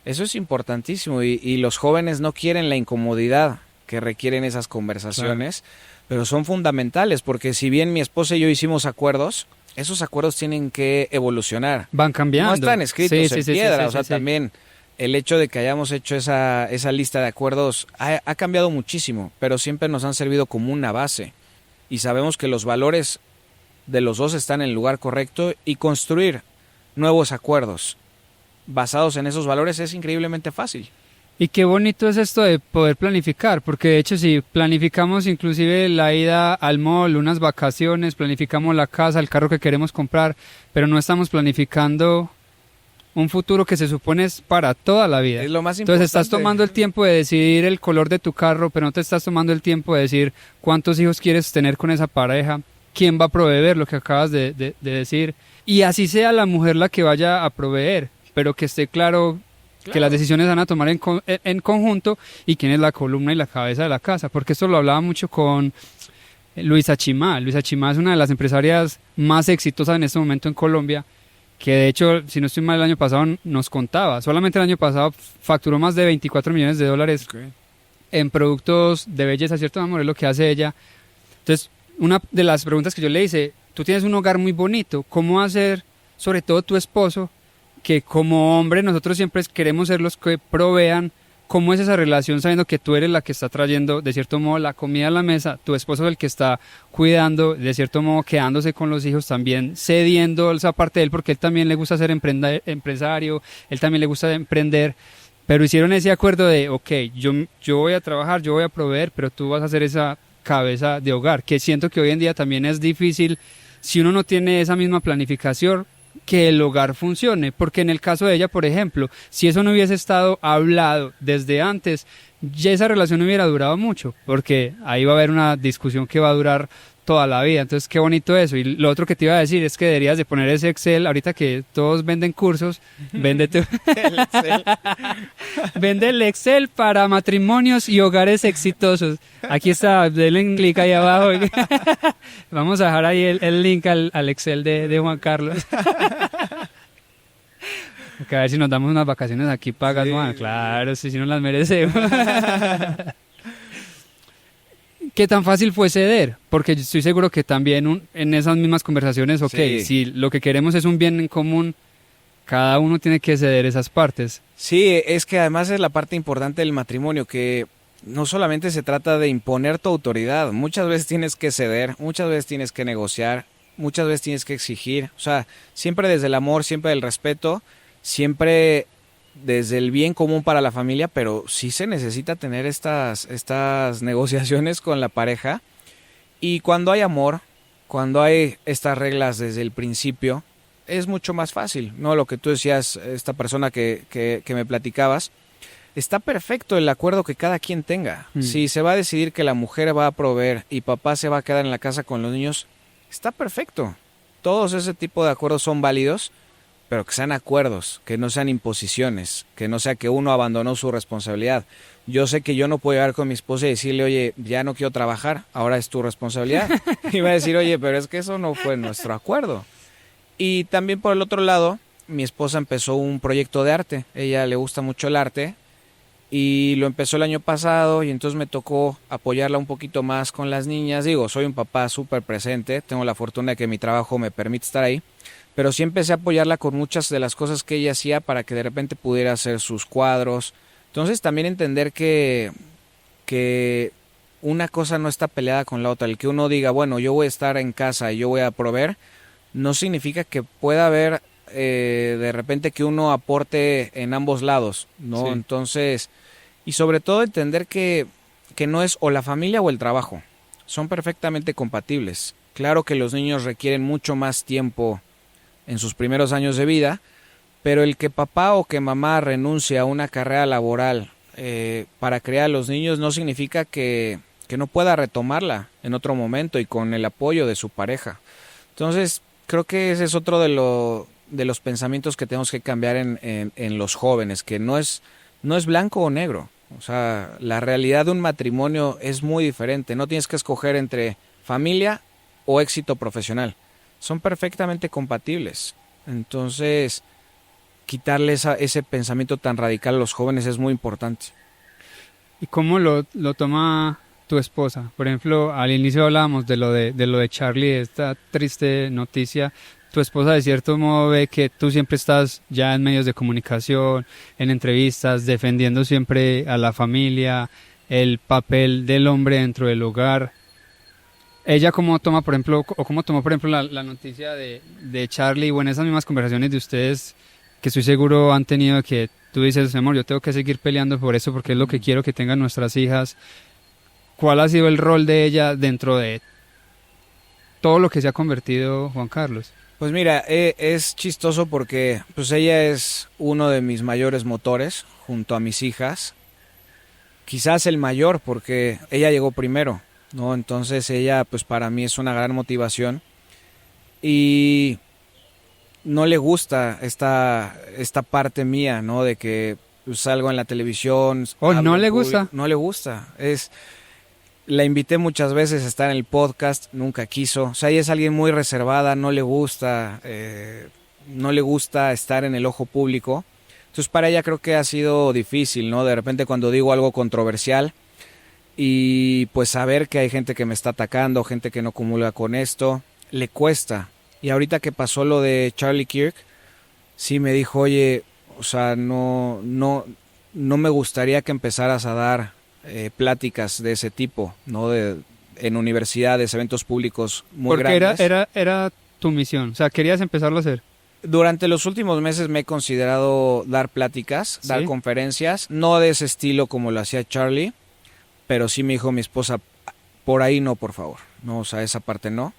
Eso es importantísimo y los jóvenes no quieren la incomodidad que requieren esas conversaciones, pero son fundamentales porque si bien mi esposa y yo hicimos acuerdos, esos acuerdos tienen que evolucionar. Van cambiando. No están escritos en piedra, o sea, también el hecho de que hayamos hecho esa lista de acuerdos ha cambiado muchísimo, pero siempre nos han servido como una base. Y sabemos que los valores de los dos están en el lugar correcto y construir nuevos acuerdos basados en esos valores es increíblemente fácil. Y qué bonito es esto de poder planificar, porque de hecho si planificamos inclusive la ida al mall, unas vacaciones, planificamos la casa, el carro que queremos comprar, pero no estamos planificando un futuro que se supone es para toda la vida. Es lo más importante. Entonces estás tomando el tiempo de decidir el color de tu carro, pero no te estás tomando el tiempo de decir cuántos hijos quieres tener con esa pareja, quién va a proveer, lo que acabas de decir, y así sea la mujer la que vaya a proveer, pero que esté claro que las decisiones van a tomar en conjunto y quién es la columna y la cabeza de la casa, porque esto lo hablaba mucho con Luisa Chimá. Luisa Chimá es una de las empresarias más exitosas en este momento en Colombia, que de hecho, si no estoy mal, el año pasado nos contaba, solamente el año pasado facturó más de $24 millones en productos de belleza, ¿cierto, amor? Es lo que hace ella. Entonces, una de las preguntas que yo le hice, tú tienes un hogar muy bonito, ¿cómo hacer, sobre todo tu esposo, que como hombre nosotros siempre queremos ser los que provean? ¿Cómo es esa relación sabiendo que tú eres la que está trayendo de cierto modo la comida a la mesa, tu esposo es el que está cuidando, de cierto modo quedándose con los hijos, también cediendo esa parte de él porque él también le gusta ser empresario, él también le gusta emprender, pero hicieron ese acuerdo de ok, yo voy a trabajar, yo voy a proveer, pero tú vas a ser esa cabeza de hogar, que siento que hoy en día también es difícil si uno no tiene esa misma planificación, que el hogar funcione, porque en el caso de ella, por ejemplo, si eso no hubiese estado hablado desde antes, ya esa relación no hubiera durado mucho, porque ahí va a haber una discusión que va a durar toda la vida. Entonces qué bonito eso. Y lo otro que te iba a decir es que deberías de poner ese Excel, ahorita que todos venden cursos, vende el Excel. Vende el Excel para matrimonios y hogares exitosos. Aquí está, denle clic ahí abajo. Vamos a dejar ahí el link al Excel de Juan Carlos. Que a ver si nos damos unas vacaciones aquí pagas, sí. Man. Claro, si nos las merecemos. ¿Qué tan fácil fue ceder? Porque yo estoy seguro que también en esas mismas conversaciones, si lo que queremos es un bien en común, cada uno tiene que ceder esas partes. Sí, es que además es la parte importante del matrimonio, que no solamente se trata de imponer tu autoridad, muchas veces tienes que ceder, muchas veces tienes que negociar, muchas veces tienes que exigir, o sea, siempre desde el amor, siempre del respeto, siempre desde el bien común para la familia, pero sí se necesita tener estas negociaciones con la pareja. Y cuando hay amor, cuando hay estas reglas desde el principio, es mucho más fácil, ¿no? Lo que tú decías, esta persona que me platicabas, está perfecto el acuerdo que cada quien tenga. Si se va a decidir que la mujer va a proveer y papá se va a quedar en la casa con los niños, está perfecto. Todos ese tipo de acuerdos son válidos, pero que sean acuerdos, que no sean imposiciones, que no sea que uno abandonó su responsabilidad. Yo sé que yo no puedo llegar con mi esposa y decirle, oye, ya no quiero trabajar, ahora es tu responsabilidad. Y va a decir, oye, pero es que eso no fue nuestro acuerdo. Y también por el otro lado, mi esposa empezó un proyecto de arte. Ella le gusta mucho el arte y lo empezó el año pasado y entonces me tocó apoyarla un poquito más con las niñas. Digo, soy un papá súper presente, tengo la fortuna de que mi trabajo me permite estar ahí, pero sí empecé a apoyarla con muchas de las cosas que ella hacía para que de repente pudiera hacer sus cuadros. Entonces también entender que una cosa no está peleada con la otra. El que uno diga, bueno, yo voy a estar en casa y yo voy a proveer, no significa que pueda haber de repente que uno aporte en ambos lados, ¿no? Sí. Entonces, y sobre todo entender que no es o la familia o el trabajo, son perfectamente compatibles. Claro que los niños requieren mucho más tiempo en sus primeros años de vida, pero el que papá o que mamá renuncie a una carrera laboral para criar a los niños no significa que no pueda retomarla en otro momento y con el apoyo de su pareja. Entonces, creo que ese es otro de los pensamientos que tenemos que cambiar en los jóvenes, que no es blanco o negro. O sea, la realidad de un matrimonio es muy diferente. No tienes que escoger entre familia o éxito profesional. Son perfectamente compatibles. Entonces, quitarle ese pensamiento tan radical a los jóvenes es muy importante. ¿Y cómo lo toma tu esposa? Por ejemplo, al inicio hablábamos de lo de Charlie, esta triste noticia. Tu esposa de cierto modo ve que tú siempre estás ya en medios de comunicación, en entrevistas, defendiendo siempre a la familia, el papel del hombre dentro del hogar. Ella cómo toma, por ejemplo, o cómo tomó, por ejemplo, la noticia de Charlie, o en esas mismas conversaciones de ustedes que estoy seguro han tenido, que tú dices, amor, yo tengo que seguir peleando por eso porque es lo que quiero que tengan nuestras hijas. ¿Cuál ha sido el rol de ella dentro de todo lo que se ha convertido Juan Carlos? Pues mira, es chistoso porque pues ella es uno de mis mayores motores junto a mis hijas. Quizás el mayor porque ella llegó primero, ¿no? Entonces ella pues para mí es una gran motivación y no le gusta esta parte mía, ¿no? De que pues, salgo en la televisión. Oh, ¿no le gusta? No le gusta. La invité muchas veces a estar en el podcast, nunca quiso. O sea, ella es alguien muy reservada, no le gusta estar en el ojo público. Entonces para ella creo que ha sido difícil, ¿no? De repente cuando digo algo controversial y pues saber que hay gente que me está atacando, gente que no comulga con esto, le cuesta. Y ahorita que pasó lo de Charlie Kirk, sí me dijo, oye, o sea, no me gustaría que empezaras a dar pláticas de ese tipo, ¿no? En universidades, eventos públicos muy grandes. Porque era tu misión, o sea, querías empezarlo a hacer. Durante los últimos meses me he considerado dar pláticas, dar conferencias, no de ese estilo como lo hacía Charlie, pero sí me dijo mi esposa, por ahí no, por favor, no, o sea, esa parte no.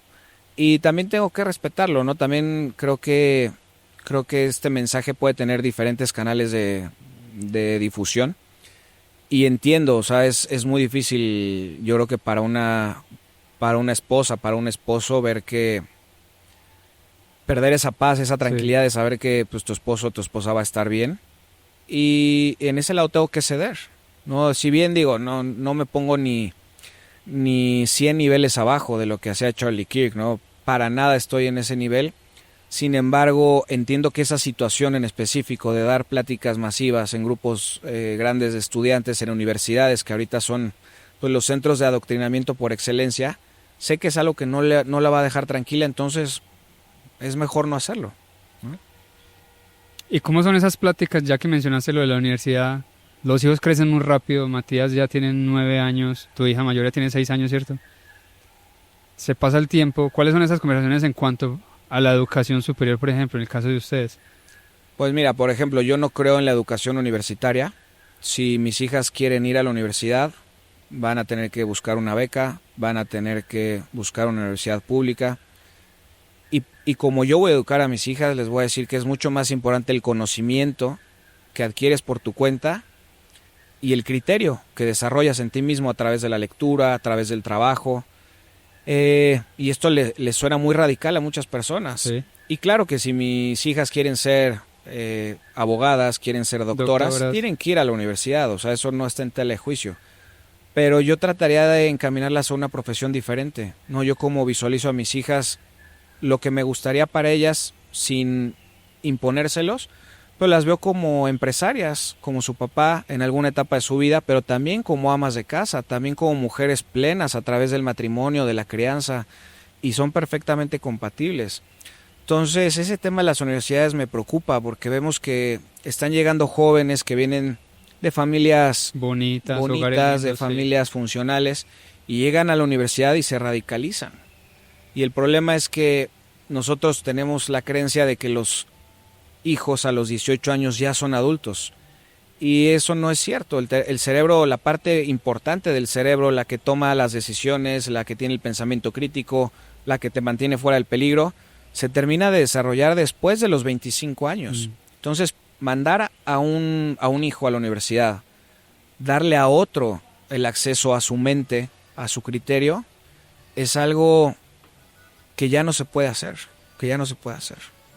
Y también tengo que respetarlo, ¿no? También creo que este mensaje puede tener diferentes canales de difusión. Y entiendo, o sea, es muy difícil, yo creo que para una esposa, para un esposo, ver que perder esa paz, esa tranquilidad de saber que pues tu esposo o tu esposa va a estar bien. Y en ese lado tengo que ceder, ¿no? Si bien digo, no me pongo ni 100 niveles abajo de lo que hacía Charlie Kirk, ¿no? Para nada estoy en ese nivel. Sin embargo, entiendo que esa situación en específico de dar pláticas masivas en grupos grandes de estudiantes en universidades, que ahorita son pues, los centros de adoctrinamiento por excelencia, sé que es algo que no la va a dejar tranquila, entonces es mejor no hacerlo. ¿Y cómo son esas pláticas, ya que mencionaste lo de la universidad? Los hijos crecen muy rápido, Matías ya tiene 9 años, tu hija mayor ya tiene 6 años, ¿cierto? Se pasa el tiempo. ¿Cuáles son esas conversaciones en cuanto a la educación superior, por ejemplo, en el caso de ustedes? Pues mira, por ejemplo, yo no creo en la educación universitaria. Si mis hijas quieren ir a la universidad, van a tener que buscar una beca, van a tener que buscar una universidad pública. Y como yo voy a educar a mis hijas, les voy a decir que es mucho más importante el conocimiento que adquieres por tu cuenta y el criterio que desarrollas en ti mismo a través de la lectura, a través del trabajo. Y esto le suena muy radical a muchas personas. Sí. Y claro que si mis hijas quieren ser abogadas, quieren ser doctoras, tienen que ir a la universidad, o sea, eso no está en tela de juicio. Pero yo trataría de encaminarlas a una profesión diferente, ¿no? Yo como visualizo a mis hijas, lo que me gustaría para ellas, sin imponérselos, pero las veo como empresarias, como su papá en alguna etapa de su vida, pero también como amas de casa, también como mujeres plenas a través del matrimonio, de la crianza, y son perfectamente compatibles. Entonces, ese tema de las universidades me preocupa porque vemos que están llegando jóvenes que vienen de familias Bonitas, de familias funcionales, y llegan a la universidad y se radicalizan. Y el problema es que nosotros tenemos la creencia de que los hijos a los 18 años ya son adultos. Y eso no es cierto. El cerebro, la parte importante del cerebro, la que toma las decisiones, la que tiene el pensamiento crítico, la que te mantiene fuera del peligro, se termina de desarrollar después de los 25 años. Entonces, mandar a un hijo a la universidad, darle a otro el acceso a su mente, a su criterio, es algo que ya no se puede hacer,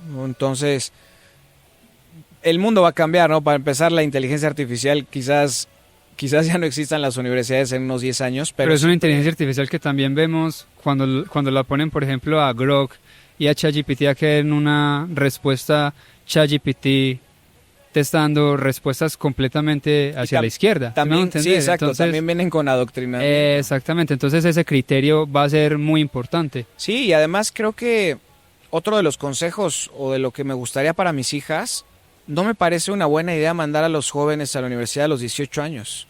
¿no? Entonces, el mundo va a cambiar, ¿no? Para empezar, la inteligencia artificial quizás ya no existan las universidades en unos 10 años. Pero es una inteligencia artificial que también vemos cuando la ponen, por ejemplo, a Grok y a ChatGPT, a que en una respuesta ChatGPT te está dando respuestas completamente hacia la izquierda. También, sí, exacto. Entonces, también vienen con adoctrinamiento. Exactamente. Entonces ese criterio va a ser muy importante. Sí, y además creo que otro de los consejos o de lo que me gustaría para mis hijas, no me parece una buena idea mandar a los jóvenes a la universidad a los 18 años.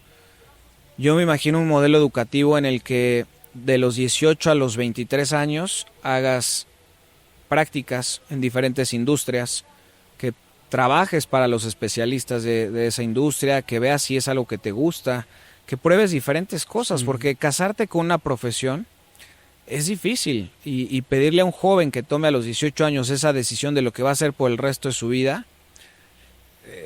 Yo me imagino un modelo educativo en el que de los 18 a los 23 años hagas prácticas en diferentes industrias, que trabajes para los especialistas de esa industria, que veas si es algo que te gusta, que pruebes diferentes cosas, porque casarte con una profesión es difícil, y pedirle a un joven que tome a los 18 años esa decisión de lo que va a hacer por el resto de su vida,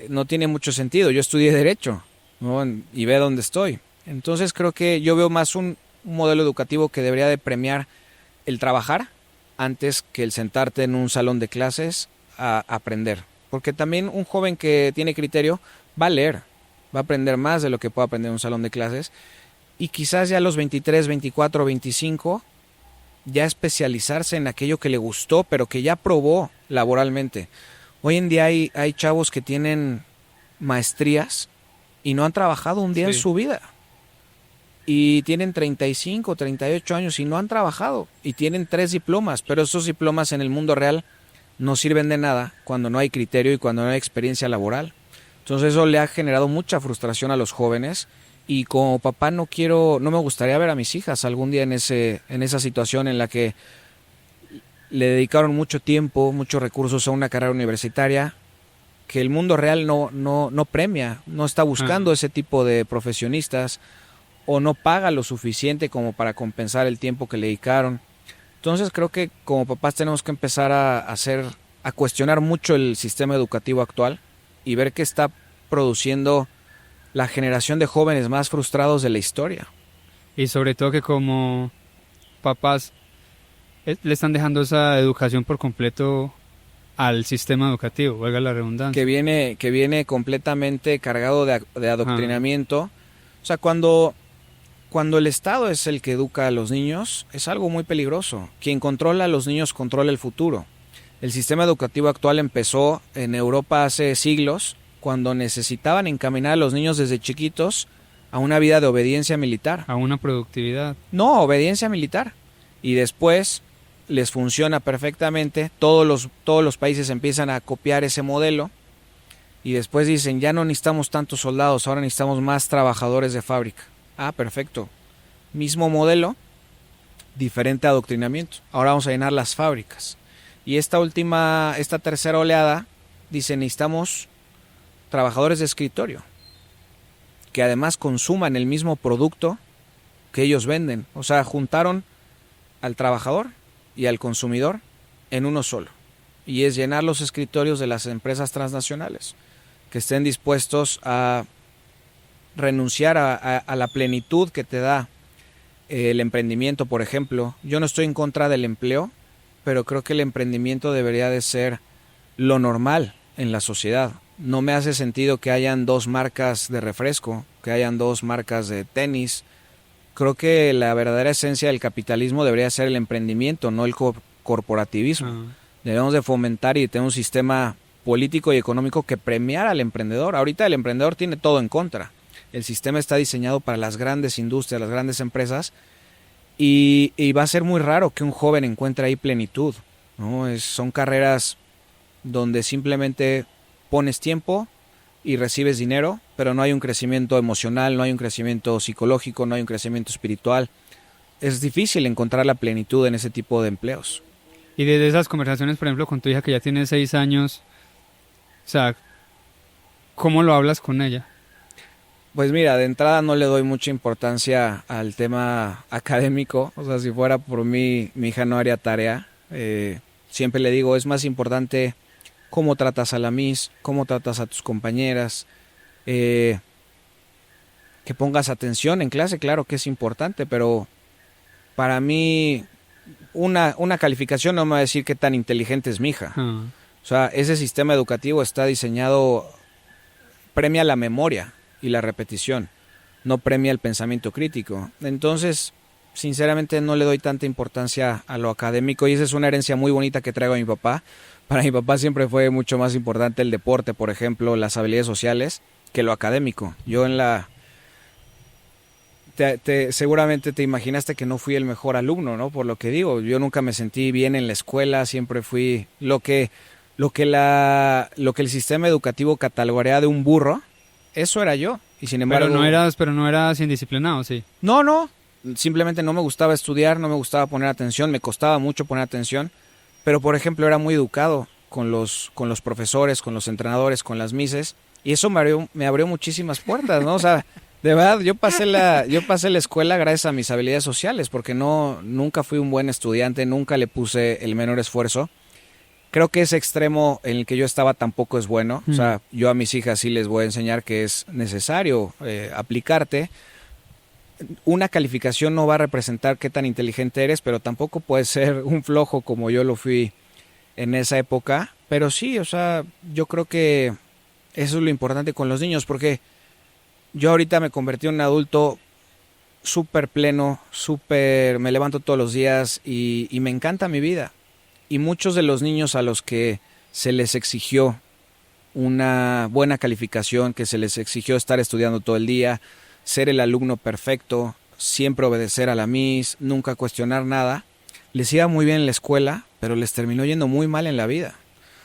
no tiene mucho sentido. Yo estudié Derecho, ¿no? Y ve dónde estoy. Entonces creo que yo veo más un modelo educativo que debería de premiar el trabajar antes que el sentarte en un salón de clases a aprender. Porque también un joven que tiene criterio va a leer, va a aprender más de lo que puede aprender en un salón de clases, y quizás ya a los 23, 24, 25 ya especializarse en aquello que le gustó, pero que ya probó laboralmente. Hoy en día hay chavos que tienen maestrías y no han trabajado un día en su vida. Y tienen 35, 38 años y no han trabajado. Y tienen 3 diplomas, pero esos diplomas en el mundo real no sirven de nada cuando no hay criterio y cuando no hay experiencia laboral. Entonces eso le ha generado mucha frustración a los jóvenes, y como papá no me gustaría ver a mis hijas algún día en esa situación en la que le dedicaron mucho tiempo, muchos recursos a una carrera universitaria que el mundo real no premia, no está buscando ese tipo de profesionistas, o no paga lo suficiente como para compensar el tiempo que le dedicaron. Entonces creo que como papás tenemos que empezar a cuestionar mucho el sistema educativo actual y ver qué está produciendo la generación de jóvenes más frustrados de la historia. Y sobre todo que como papás le están dejando esa educación por completo al sistema educativo, valga la redundancia. Que viene completamente cargado de adoctrinamiento. O sea, cuando el Estado es el que educa a los niños, es algo muy peligroso. Quien controla a los niños controla el futuro. El sistema educativo actual empezó en Europa hace siglos, cuando necesitaban encaminar a los niños desde chiquitos a una vida de obediencia militar. A una productividad. No, obediencia militar. Y después les funciona perfectamente, todos los países empiezan a copiar ese modelo, y después dicen, ya no necesitamos tantos soldados, ahora necesitamos más trabajadores de fábrica. Ah, perfecto. Mismo modelo, diferente adoctrinamiento. Ahora vamos a llenar las fábricas. Y esta tercera oleada, dice, necesitamos trabajadores de escritorio, que además consuman el mismo producto que ellos venden. O sea, juntaron al trabajador y al consumidor en uno solo. Y es llenar los escritorios de las empresas transnacionales, que estén dispuestos a renunciar a la plenitud que te da el emprendimiento, por ejemplo. Yo no estoy en contra del empleo, pero creo que el emprendimiento debería de ser lo normal en la sociedad. No me hace sentido que hayan 2 marcas de refresco, que hayan 2 marcas de tenis. Creo que la verdadera esencia del capitalismo debería ser el emprendimiento, no el corporativismo. Debemos de fomentar y tener un sistema político y económico que premiara al emprendedor. Ahorita el emprendedor tiene todo en contra. El sistema está diseñado para las grandes industrias, las grandes empresas, y va a ser muy raro que un joven encuentre ahí plenitud, ¿no? Son carreras donde simplemente pones tiempo y recibes dinero, pero no hay un crecimiento emocional, no hay un crecimiento psicológico, no hay un crecimiento espiritual. Es difícil encontrar la plenitud en ese tipo de empleos. Y desde esas conversaciones, por ejemplo, con tu hija que ya tiene 6 años, o sea, ¿cómo lo hablas con ella? Pues mira, de entrada no le doy mucha importancia al tema académico. O sea, si fuera por mí, mi hija no haría tarea. Siempre le digo, es más importante cómo tratas a la Miss, cómo tratas a tus compañeras, que pongas atención en clase, claro que es importante, pero para mí una calificación no me va a decir qué tan inteligente es mi hija. O sea, ese sistema educativo está diseñado, premia la memoria y la repetición, no premia el pensamiento crítico. Entonces, sinceramente no le doy tanta importancia a lo académico, y esa es una herencia muy bonita que traigo a mi papá. Para mi papá siempre fue mucho más importante el deporte, por ejemplo, las habilidades sociales, que lo académico. Yo en la... seguramente te imaginaste que no fui el mejor alumno, ¿no? Por lo que digo, yo nunca me sentí bien en la escuela, siempre fui lo que el sistema educativo catalogaría de un burro. Eso era yo, y sin embargo... Pero no eras indisciplinado, ¿sí? No, simplemente no me gustaba estudiar, no me gustaba poner atención, me costaba mucho poner atención, pero por ejemplo era muy educado con los profesores, con los entrenadores, con las mises, y eso me abrió muchísimas puertas, ¿no? O sea, de verdad, yo pasé la escuela gracias a mis habilidades sociales, porque nunca fui un buen estudiante, nunca le puse el menor esfuerzo. Creo que ese extremo en el que yo estaba tampoco es bueno. O sea, yo a mis hijas sí les voy a enseñar que es necesario aplicarte. Una calificación no va a representar qué tan inteligente eres, pero tampoco puedes ser un flojo como yo lo fui en esa época. Pero sí, o sea, yo creo que eso es lo importante con los niños, porque yo ahorita me convertí en un adulto súper pleno, me levanto todos los días y me encanta mi vida. Y muchos de los niños a los que se les exigió una buena calificación, que se les exigió estar estudiando todo el día, ser el alumno perfecto, siempre obedecer a la Miss, nunca cuestionar nada, les iba muy bien en la escuela, pero les terminó yendo muy mal en la vida.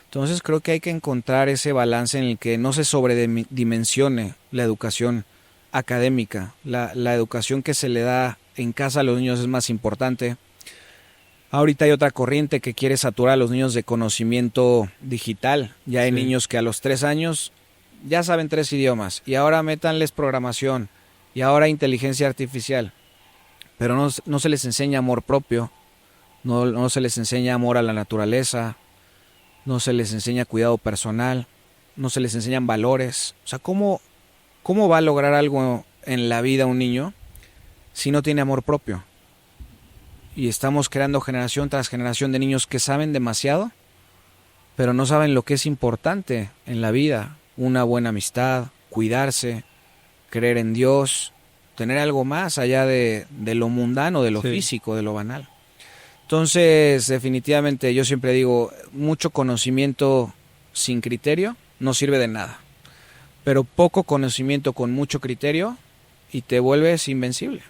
Entonces creo que hay que encontrar ese balance en el que no se sobredimensione la educación académica. La educación que se le da en casa a los niños es más importante. Ahorita hay otra corriente que quiere saturar a los niños de conocimiento digital. Ya hay niños que a los 3 años ya saben 3 idiomas, y ahora métanles programación, y ahora inteligencia artificial. Pero no se les enseña amor propio, no se les enseña amor a la naturaleza, no se les enseña cuidado personal, no se les enseñan valores. O sea, ¿cómo va a lograr algo en la vida un niño si no tiene amor propio? Y estamos creando generación tras generación de niños que saben demasiado, pero no saben lo que es importante en la vida. Una buena amistad, cuidarse, creer en Dios, tener algo más allá de lo mundano, de lo físico, de lo banal. Entonces, definitivamente, yo siempre digo, mucho conocimiento sin criterio no sirve de nada. Pero poco conocimiento con mucho criterio y te vuelves invencible.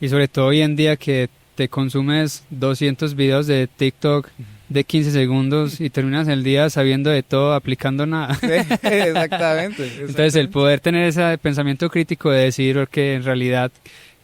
Y sobre todo hoy en día que te consumes 200 videos de TikTok de 15 segundos y terminas el día sabiendo de todo, aplicando nada. Sí, exactamente. Entonces el poder tener ese pensamiento crítico de decir que en realidad,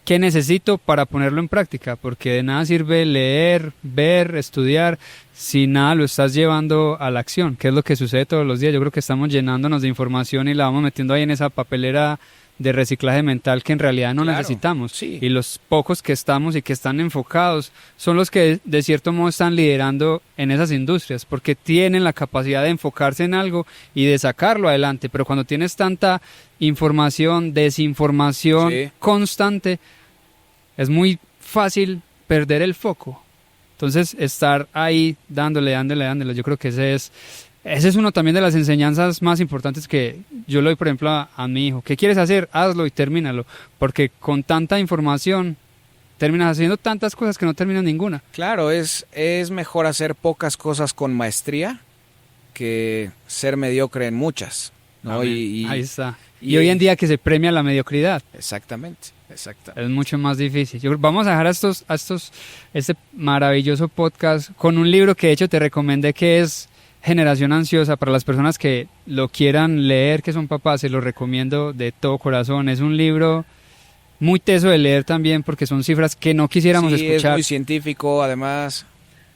¿qué necesito para ponerlo en práctica? Porque de nada sirve leer, ver, estudiar, si nada lo estás llevando a la acción, que es lo que sucede todos los días. Yo creo que estamos llenándonos de información y la vamos metiendo ahí en esa papelera de reciclaje mental que en realidad no necesitamos. Sí. Y los pocos que estamos y que están enfocados son los que de cierto modo están liderando en esas industrias, porque tienen la capacidad de enfocarse en algo y de sacarlo adelante. Pero cuando tienes tanta información, desinformación constante, es muy fácil perder el foco. Entonces estar ahí dándole, yo creo que ese es uno también de las enseñanzas más importantes que yo le doy, por ejemplo, a mi hijo. ¿Qué quieres hacer? Hazlo y termínalo. Porque con tanta información terminas haciendo tantas cosas que no terminas ninguna. Claro, es mejor hacer pocas cosas con maestría que ser mediocre en muchas, ¿no? Ahí está. Y hoy en día que se premia la mediocridad. Exactamente. Es mucho más difícil. Vamos a dejar este maravilloso podcast con un libro que de hecho te recomendé, que es Generación Ansiosa. Para las personas que lo quieran leer, que son papás, se lo recomiendo de todo corazón. Es un libro muy teso de leer también, porque son cifras que no quisiéramos escuchar. Es muy científico, además.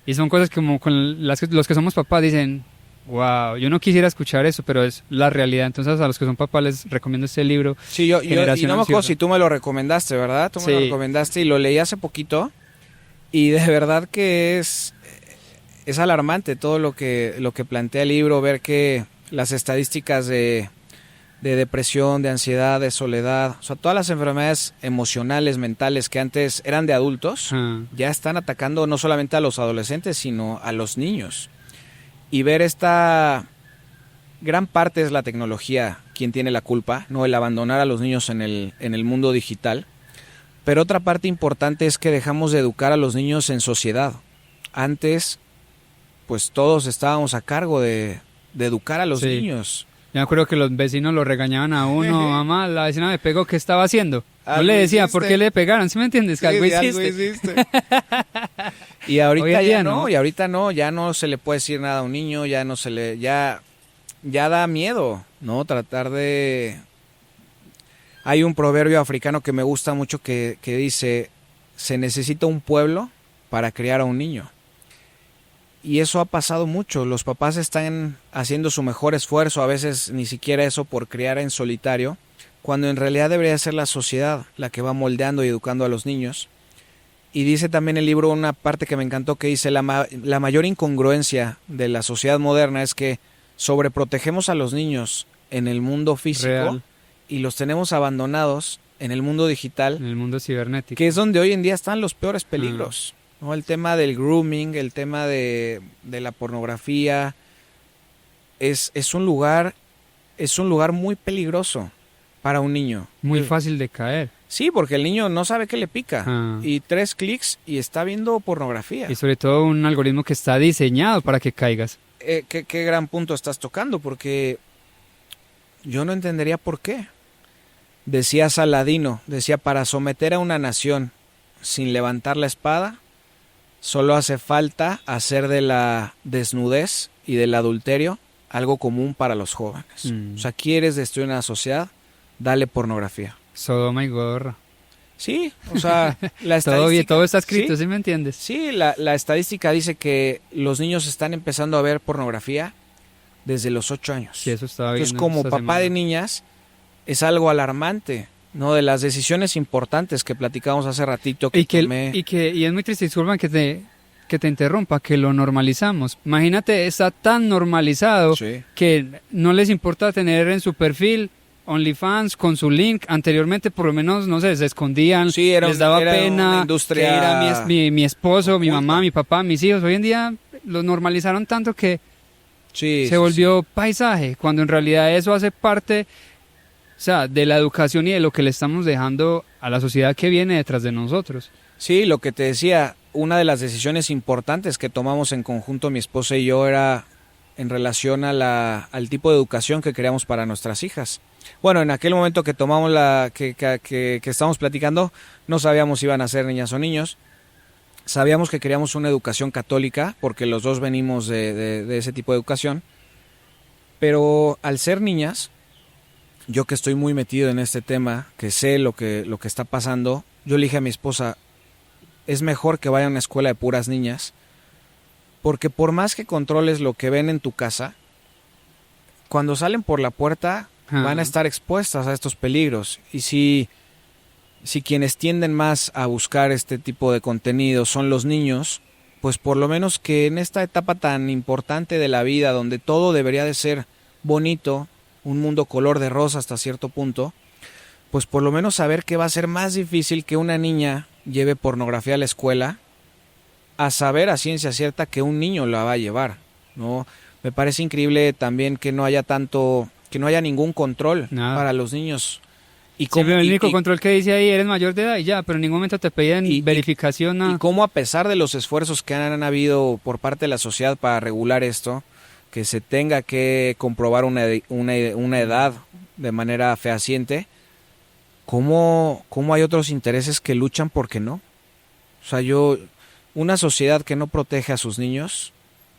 Y son cosas como con los que somos papás dicen, wow, yo no quisiera escuchar eso, pero es la realidad. Entonces a los que son papás les recomiendo este libro. Sí, yo y no me acuerdo si tú me lo recomendaste, ¿verdad? Tú me lo recomendaste y lo leí hace poquito. Y de verdad que es alarmante todo lo que plantea el libro, ver que las estadísticas de depresión, de ansiedad, de soledad, o sea, todas las enfermedades emocionales, mentales que antes eran de adultos, ya están atacando no solamente a los adolescentes, sino a los niños. Y ver esta gran parte es la tecnología quien tiene la culpa, no el abandonar a los niños en el mundo digital. Pero otra parte importante es que dejamos de educar a los niños en sociedad. Antes, pues todos estábamos a cargo de educar a los niños. Yo me acuerdo que los vecinos lo regañaban a uno, mamá, la vecina me pegó, ¿qué estaba haciendo? No le decía, hiciste. ¿Por qué le pegaron? ¿Sí me entiendes? Sí, algo hiciste. Y ahorita ya no, ya no se le puede decir nada a un niño, ya da miedo, ¿no? Tratar de... Hay un proverbio africano que me gusta mucho que dice, se necesita un pueblo para criar a un niño. Y eso ha pasado mucho, los papás están haciendo su mejor esfuerzo, a veces ni siquiera eso por criar en solitario, cuando en realidad debería ser la sociedad la que va moldeando y educando a los niños. Y dice también el libro una parte que me encantó que dice, la mayor incongruencia de la sociedad moderna es que sobreprotegemos a los niños en el mundo físico real y los tenemos abandonados en el mundo digital, en el mundo cibernético, que es donde hoy en día están los peores peligros. ¿No? El tema del grooming, el tema de la pornografía, es un lugar muy peligroso para un niño. Muy fácil de caer. Sí, porque el niño no sabe qué le pica. Y 3 clics y está viendo pornografía. Y sobre todo un algoritmo que está diseñado para que caigas. Qué gran punto estás tocando, porque yo no entendería por qué. Decía Saladino, para someter a una nación sin levantar la espada, solo hace falta hacer de la desnudez y del adulterio algo común para los jóvenes. O sea, ¿quieres destruir una sociedad? Dale pornografía. Sodoma y Gomorra. Sí, o sea, la estadística... todo está escrito, ¿sí me entiendes? Sí, la estadística dice que los niños están empezando a ver pornografía desde los 8 años. Sí, eso estaba viendo. Entonces, como papá de niñas, es algo alarmante, ¿no? De las decisiones importantes que platicamos hace ratito. Y es muy triste, disculpa que te interrumpa, que lo normalizamos. Imagínate, está tan normalizado que no les importa tener en su perfil OnlyFans con su link. Anteriormente, por lo menos, no sé, se escondían, les daba pena que era mi esposo, mi mamá, mi papá, mis hijos. Hoy en día lo normalizaron tanto que se volvió paisaje, cuando en realidad eso hace parte, o sea, de la educación y de lo que le estamos dejando a la sociedad que viene detrás de nosotros. Sí, lo que te decía, una de las decisiones importantes que tomamos en conjunto mi esposa y yo era en relación al tipo de educación que queríamos para nuestras hijas. Bueno, en aquel momento que tomamos que estábamos platicando, no sabíamos si iban a ser niñas o niños. Sabíamos que queríamos una educación católica, porque los dos venimos de ese tipo de educación. Pero al ser niñas, yo que estoy muy metido en este tema, que sé lo que está pasando, yo le dije a mi esposa, es mejor que vayan a una escuela de puras niñas, porque por más que controles lo que ven en tu casa, cuando salen por la puerta van a estar expuestas a estos peligros. Y si quienes tienden más a buscar este tipo de contenido son los niños, pues por lo menos que en esta etapa tan importante de la vida, donde todo debería de ser bonito, un mundo color de rosa hasta cierto punto, pues por lo menos saber que va a ser más difícil que una niña lleve pornografía a la escuela, a saber a ciencia cierta que un niño la va a llevar, ¿no? Me parece increíble también que no haya ningún control para los niños. Y el único control que dice ahí, eres mayor de edad y ya, pero en ningún momento te piden verificación. Y cómo, a pesar de los esfuerzos que han habido por parte de la sociedad para regular esto, que se tenga que comprobar una edad de manera fehaciente, ¿cómo hay otros intereses que luchan porque no? O sea, una sociedad que no protege a sus niños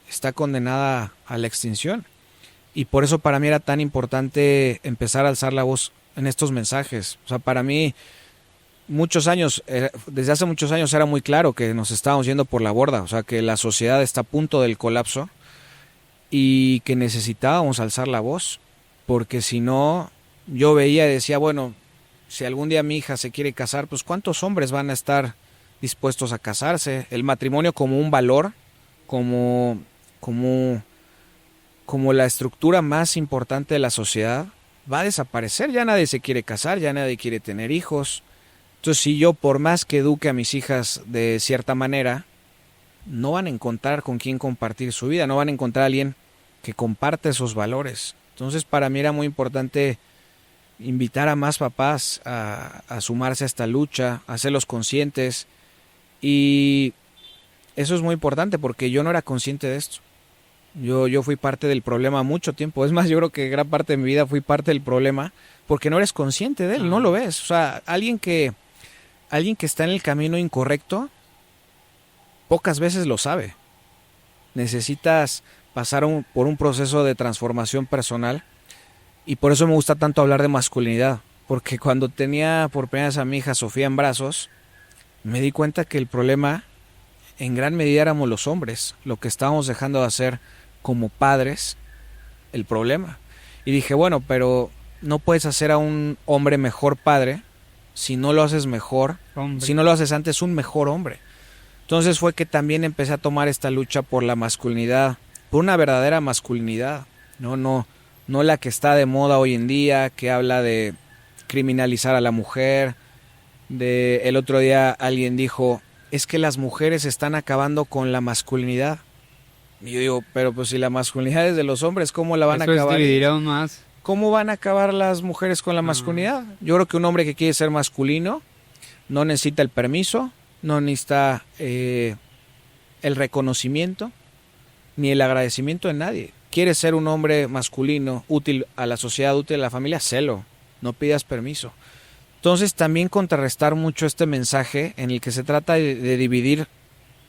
está condenada a la extinción. Y por eso para mí era tan importante empezar a alzar la voz en estos mensajes. O sea, para mí, desde hace muchos años era muy claro que nos estábamos yendo por la borda. O sea, que la sociedad está a punto del colapso y que necesitábamos alzar la voz. Porque si no, yo veía y decía, bueno, si algún día mi hija se quiere casar, pues ¿cuántos hombres van a estar dispuestos a casarse? El matrimonio como un valor, como la estructura más importante de la sociedad, va a desaparecer. Ya nadie se quiere casar, ya nadie quiere tener hijos. Entonces, si yo, por más que eduque a mis hijas de cierta manera, no van a encontrar con quién compartir su vida, no van a encontrar a alguien que comparte esos valores. Entonces, para mí era muy importante invitar a más papás a sumarse a esta lucha, a hacerlos conscientes. Y eso es muy importante porque yo no era consciente de esto. Yo fui parte del problema mucho tiempo. Es más, yo creo que gran parte de mi vida fui parte del problema porque no eres consciente de él, no lo ves. O sea, alguien que está en el camino incorrecto, pocas veces lo sabe. Necesitas pasar por un proceso de transformación personal y por eso me gusta tanto hablar de masculinidad. Porque cuando tenía por primera vez a mi hija Sofía en brazos, me di cuenta que el problema en gran medida éramos los hombres, lo que estábamos dejando de hacer como padres, el problema. Y dije, bueno, pero no puedes hacer a un hombre mejor padre si no lo haces mejor, si no lo haces antes un mejor hombre. Entonces fue que también empecé a tomar esta lucha por la masculinidad, por una verdadera masculinidad, no la que está de moda hoy en día, que habla de criminalizar a la mujer. El otro día alguien dijo, es que las mujeres están acabando con la masculinidad. Y yo digo, pero pues si la masculinidad es de los hombres, ¿cómo la van a acabar? Es dividir aún más. ¿Cómo van a acabar las mujeres con la masculinidad? Yo creo que un hombre que quiere ser masculino no necesita el permiso, no necesita el reconocimiento ni el agradecimiento de nadie. Quieres ser un hombre masculino, útil a la sociedad, útil a la familia, sélo, no pidas permiso. Entonces también contrarrestar mucho este mensaje en el que se trata de dividir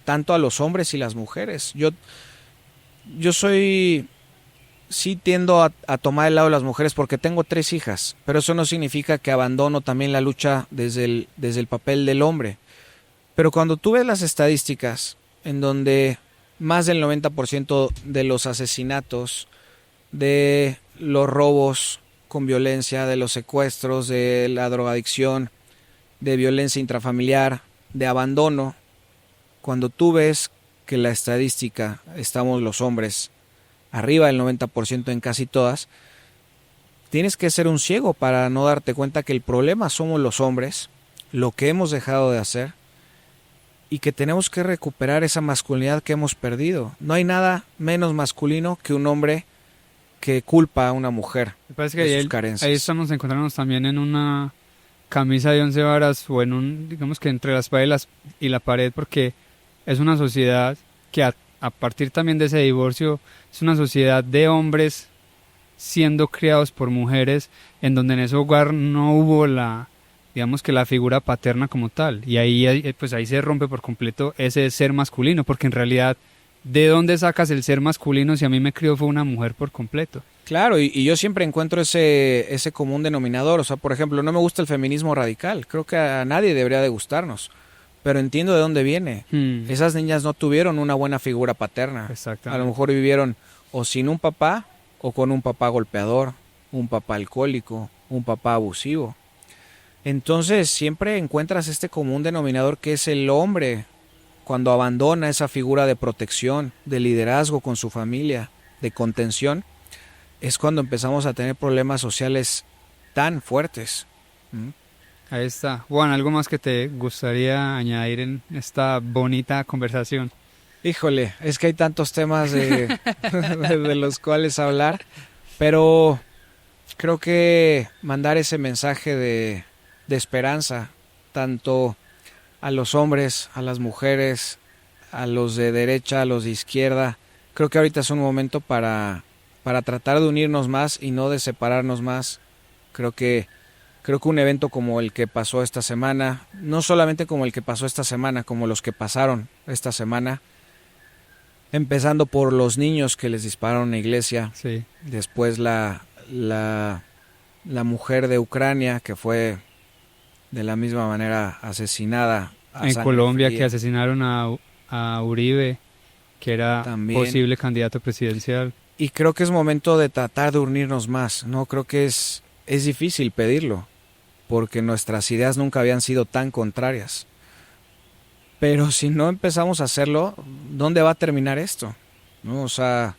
tanto a los hombres y las mujeres. Yo sí tiendo a tomar el lado de las mujeres porque tengo 3 hijas, pero eso no significa que abandono también la lucha desde el papel del hombre. Pero cuando tú ves las estadísticas en donde más del 90% de los asesinatos, de los robos con violencia, de los secuestros, de la drogadicción, de violencia intrafamiliar, de abandono, cuando tú ves que la estadística, estamos los hombres arriba del 90% en casi todas, tienes que ser un ciego para no darte cuenta que el problema somos los hombres, lo que hemos dejado de hacer y que tenemos que recuperar esa masculinidad que hemos perdido. No hay nada menos masculino que un hombre que culpa a una mujer de sus carencias. Ahí estamos encontrándonos también en una camisa de 11 varas o digamos que entre las paredes y la pared, porque es una sociedad que a partir también de ese divorcio es una sociedad de hombres siendo criados por mujeres en donde en ese hogar no hubo digamos que la figura paterna como tal, y ahí se rompe por completo ese ser masculino, porque en realidad ¿de dónde sacas el ser masculino si a mí me crió fue una mujer por completo? Claro, y yo siempre encuentro ese común denominador. O sea, por ejemplo, no me gusta el feminismo radical, creo que a nadie debería de gustarnos, pero entiendo de dónde viene. Esas niñas no tuvieron una buena figura paterna. A lo mejor vivieron o sin un papá o con un papá golpeador, un papá alcohólico, un papá abusivo. Entonces siempre encuentras este común denominador que es el hombre cuando abandona esa figura de protección, de liderazgo con su familia, de contención, es cuando empezamos a tener problemas sociales tan fuertes. Ahí está. Juan, ¿algo más que te gustaría añadir en esta bonita conversación? Híjole, es que hay tantos temas de los cuales hablar, pero creo que mandar ese mensaje de esperanza, tanto a los hombres, a las mujeres, a los de derecha, a los de izquierda, creo que ahorita es un momento para tratar de unirnos más y no de separarnos más. Creo que un evento como el que pasó esta semana, no solamente como el que pasó esta semana, como los que pasaron esta semana, empezando por los niños que les dispararon en la iglesia, Sí. después la mujer de Ucrania que fue de la misma manera asesinada. En Colombia que asesinaron a Uribe, que era También. posible candidato presidencial. Y creo que es momento de tratar de unirnos más, ¿no? Creo que es difícil pedirlo, porque nuestras ideas nunca habían sido tan contrarias. Pero si no empezamos a hacerlo, ¿dónde va a terminar esto? ¿No? O sea,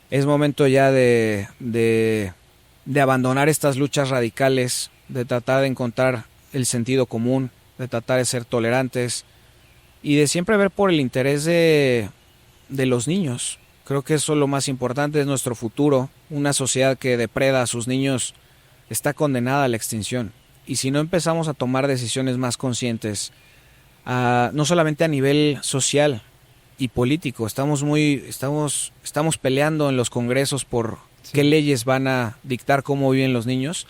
es momento ya de abandonar estas luchas radicales, de tratar de encontrar el sentido común, de tratar de ser tolerantes y de siempre ver por el interés de los niños. Creo que eso es lo más importante, es nuestro futuro. Una sociedad que depreda a sus niños está condenada a la extinción. Y si no empezamos a tomar decisiones más conscientes, no solamente a nivel social y político, estamos peleando en los congresos por qué leyes van a dictar cómo viven los niños,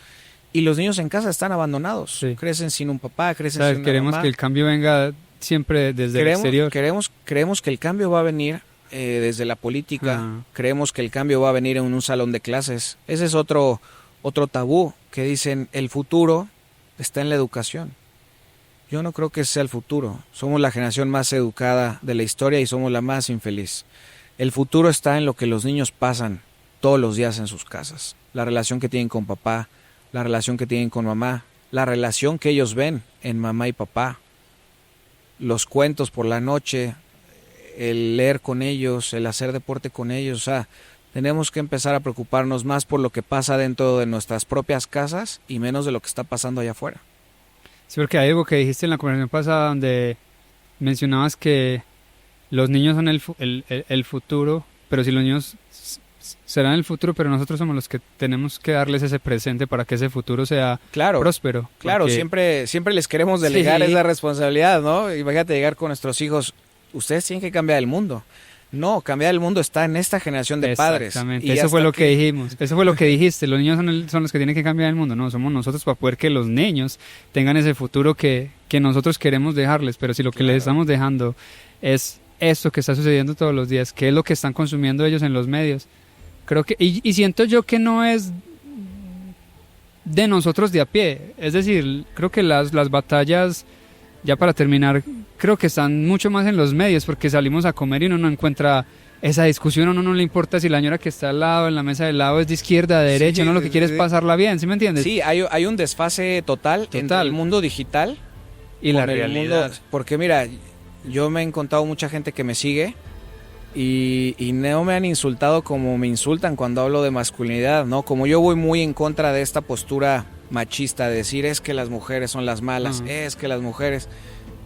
y los niños en casa están abandonados, crecen sin un papá, crecen sin una mamá. Queremos que el cambio venga siempre desde el exterior. Creemos que el cambio va a venir desde la política, creemos que el cambio va a venir en un salón de clases. Ese es otro tabú, que dicen el futuro está en la educación. Yo no creo que sea el futuro. Somos la generación más educada de la historia y somos la más infeliz. El futuro está en lo que los niños pasan todos los días en sus casas. La relación que tienen con papá, la relación que tienen con mamá, la relación que ellos ven en mamá y papá, los cuentos por la noche, el leer con ellos, el hacer deporte con ellos. O sea, tenemos que empezar a preocuparnos más por lo que pasa dentro de nuestras propias casas y menos de lo que está pasando allá afuera. Sí, porque hay algo que dijiste en la conversación pasada donde mencionabas que los niños son el futuro, pero si los niños serán el futuro, pero nosotros somos los que tenemos que darles ese presente para que ese futuro sea próspero. Claro, siempre les queremos delegar esa responsabilidad, ¿no? Imagínate llegar con nuestros hijos, ustedes tienen que cambiar el mundo. No, cambiar el mundo está en esta generación de padres. Exactamente, eso fue lo que dijimos, eso fue lo que dijiste, los niños son los que tienen que cambiar el mundo, no, somos nosotros para poder que los niños tengan ese futuro que nosotros queremos dejarles, pero si lo que les estamos dejando es esto que está sucediendo todos los días, que es lo que están consumiendo ellos en los medios, creo que, y siento yo que no es de nosotros de a pie, es decir, creo que las batallas, ya para terminar, creo que están mucho más en los medios, porque salimos a comer y uno no encuentra esa discusión, a uno no le importa si la señora que está al lado, en la mesa del lado, es de izquierda, de derecha, uno lo que quiere es pasarla bien, ¿sí me entiendes? Sí, hay un desfase total entre el mundo digital y la realidad. Porque mira, yo me he encontrado mucha gente que me sigue y no me han insultado como me insultan cuando hablo de masculinidad, ¿no? Como yo voy muy en contra de esta postura machista de decir es que las mujeres son las malas, es que las mujeres...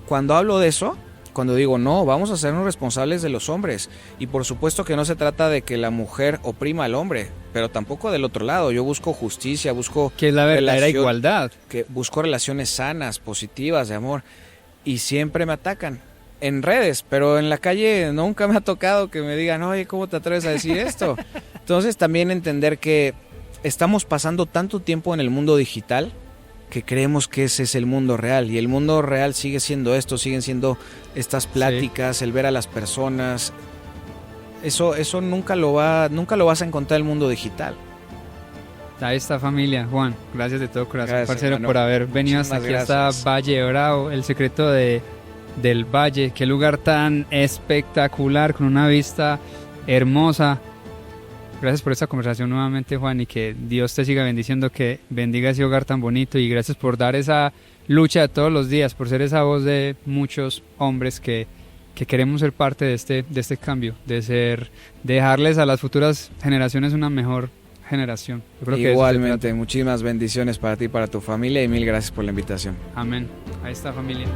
Cuando hablo de eso, cuando digo no, vamos a hacernos responsables de los hombres, y por supuesto que no se trata de que la mujer oprima al hombre, pero tampoco del otro lado. Yo busco justicia, busco... Que es la verdadera igualdad. Que busco relaciones sanas, positivas, de amor, y siempre me atacan en redes, pero en la calle nunca me ha tocado que me digan, oye, ¿cómo te atreves a decir esto? Entonces también entender que estamos pasando tanto tiempo en el mundo digital que creemos que ese es el mundo real, y el mundo real sigue siendo esto, siguen siendo estas pláticas, el ver a las personas. Eso nunca lo vas a encontrar en el mundo digital. Ahí está, familia. Juan, gracias de todo corazón, gracias, parcero, hermano, por haber venido hasta aquí, hasta Valle Bravo, el secreto del Valle. Qué lugar tan espectacular, con una vista hermosa. Gracias por esta conversación nuevamente, Juan, y que Dios te siga bendiciendo, que bendiga ese hogar tan bonito, y gracias por dar esa lucha de todos los días, por ser esa voz de muchos hombres que queremos ser parte de este cambio, de dejarles a las futuras generaciones una mejor generación. Yo creo que igualmente, muchísimas bendiciones para ti y para tu familia, y mil gracias por la invitación. Amén. Ahí está, familia.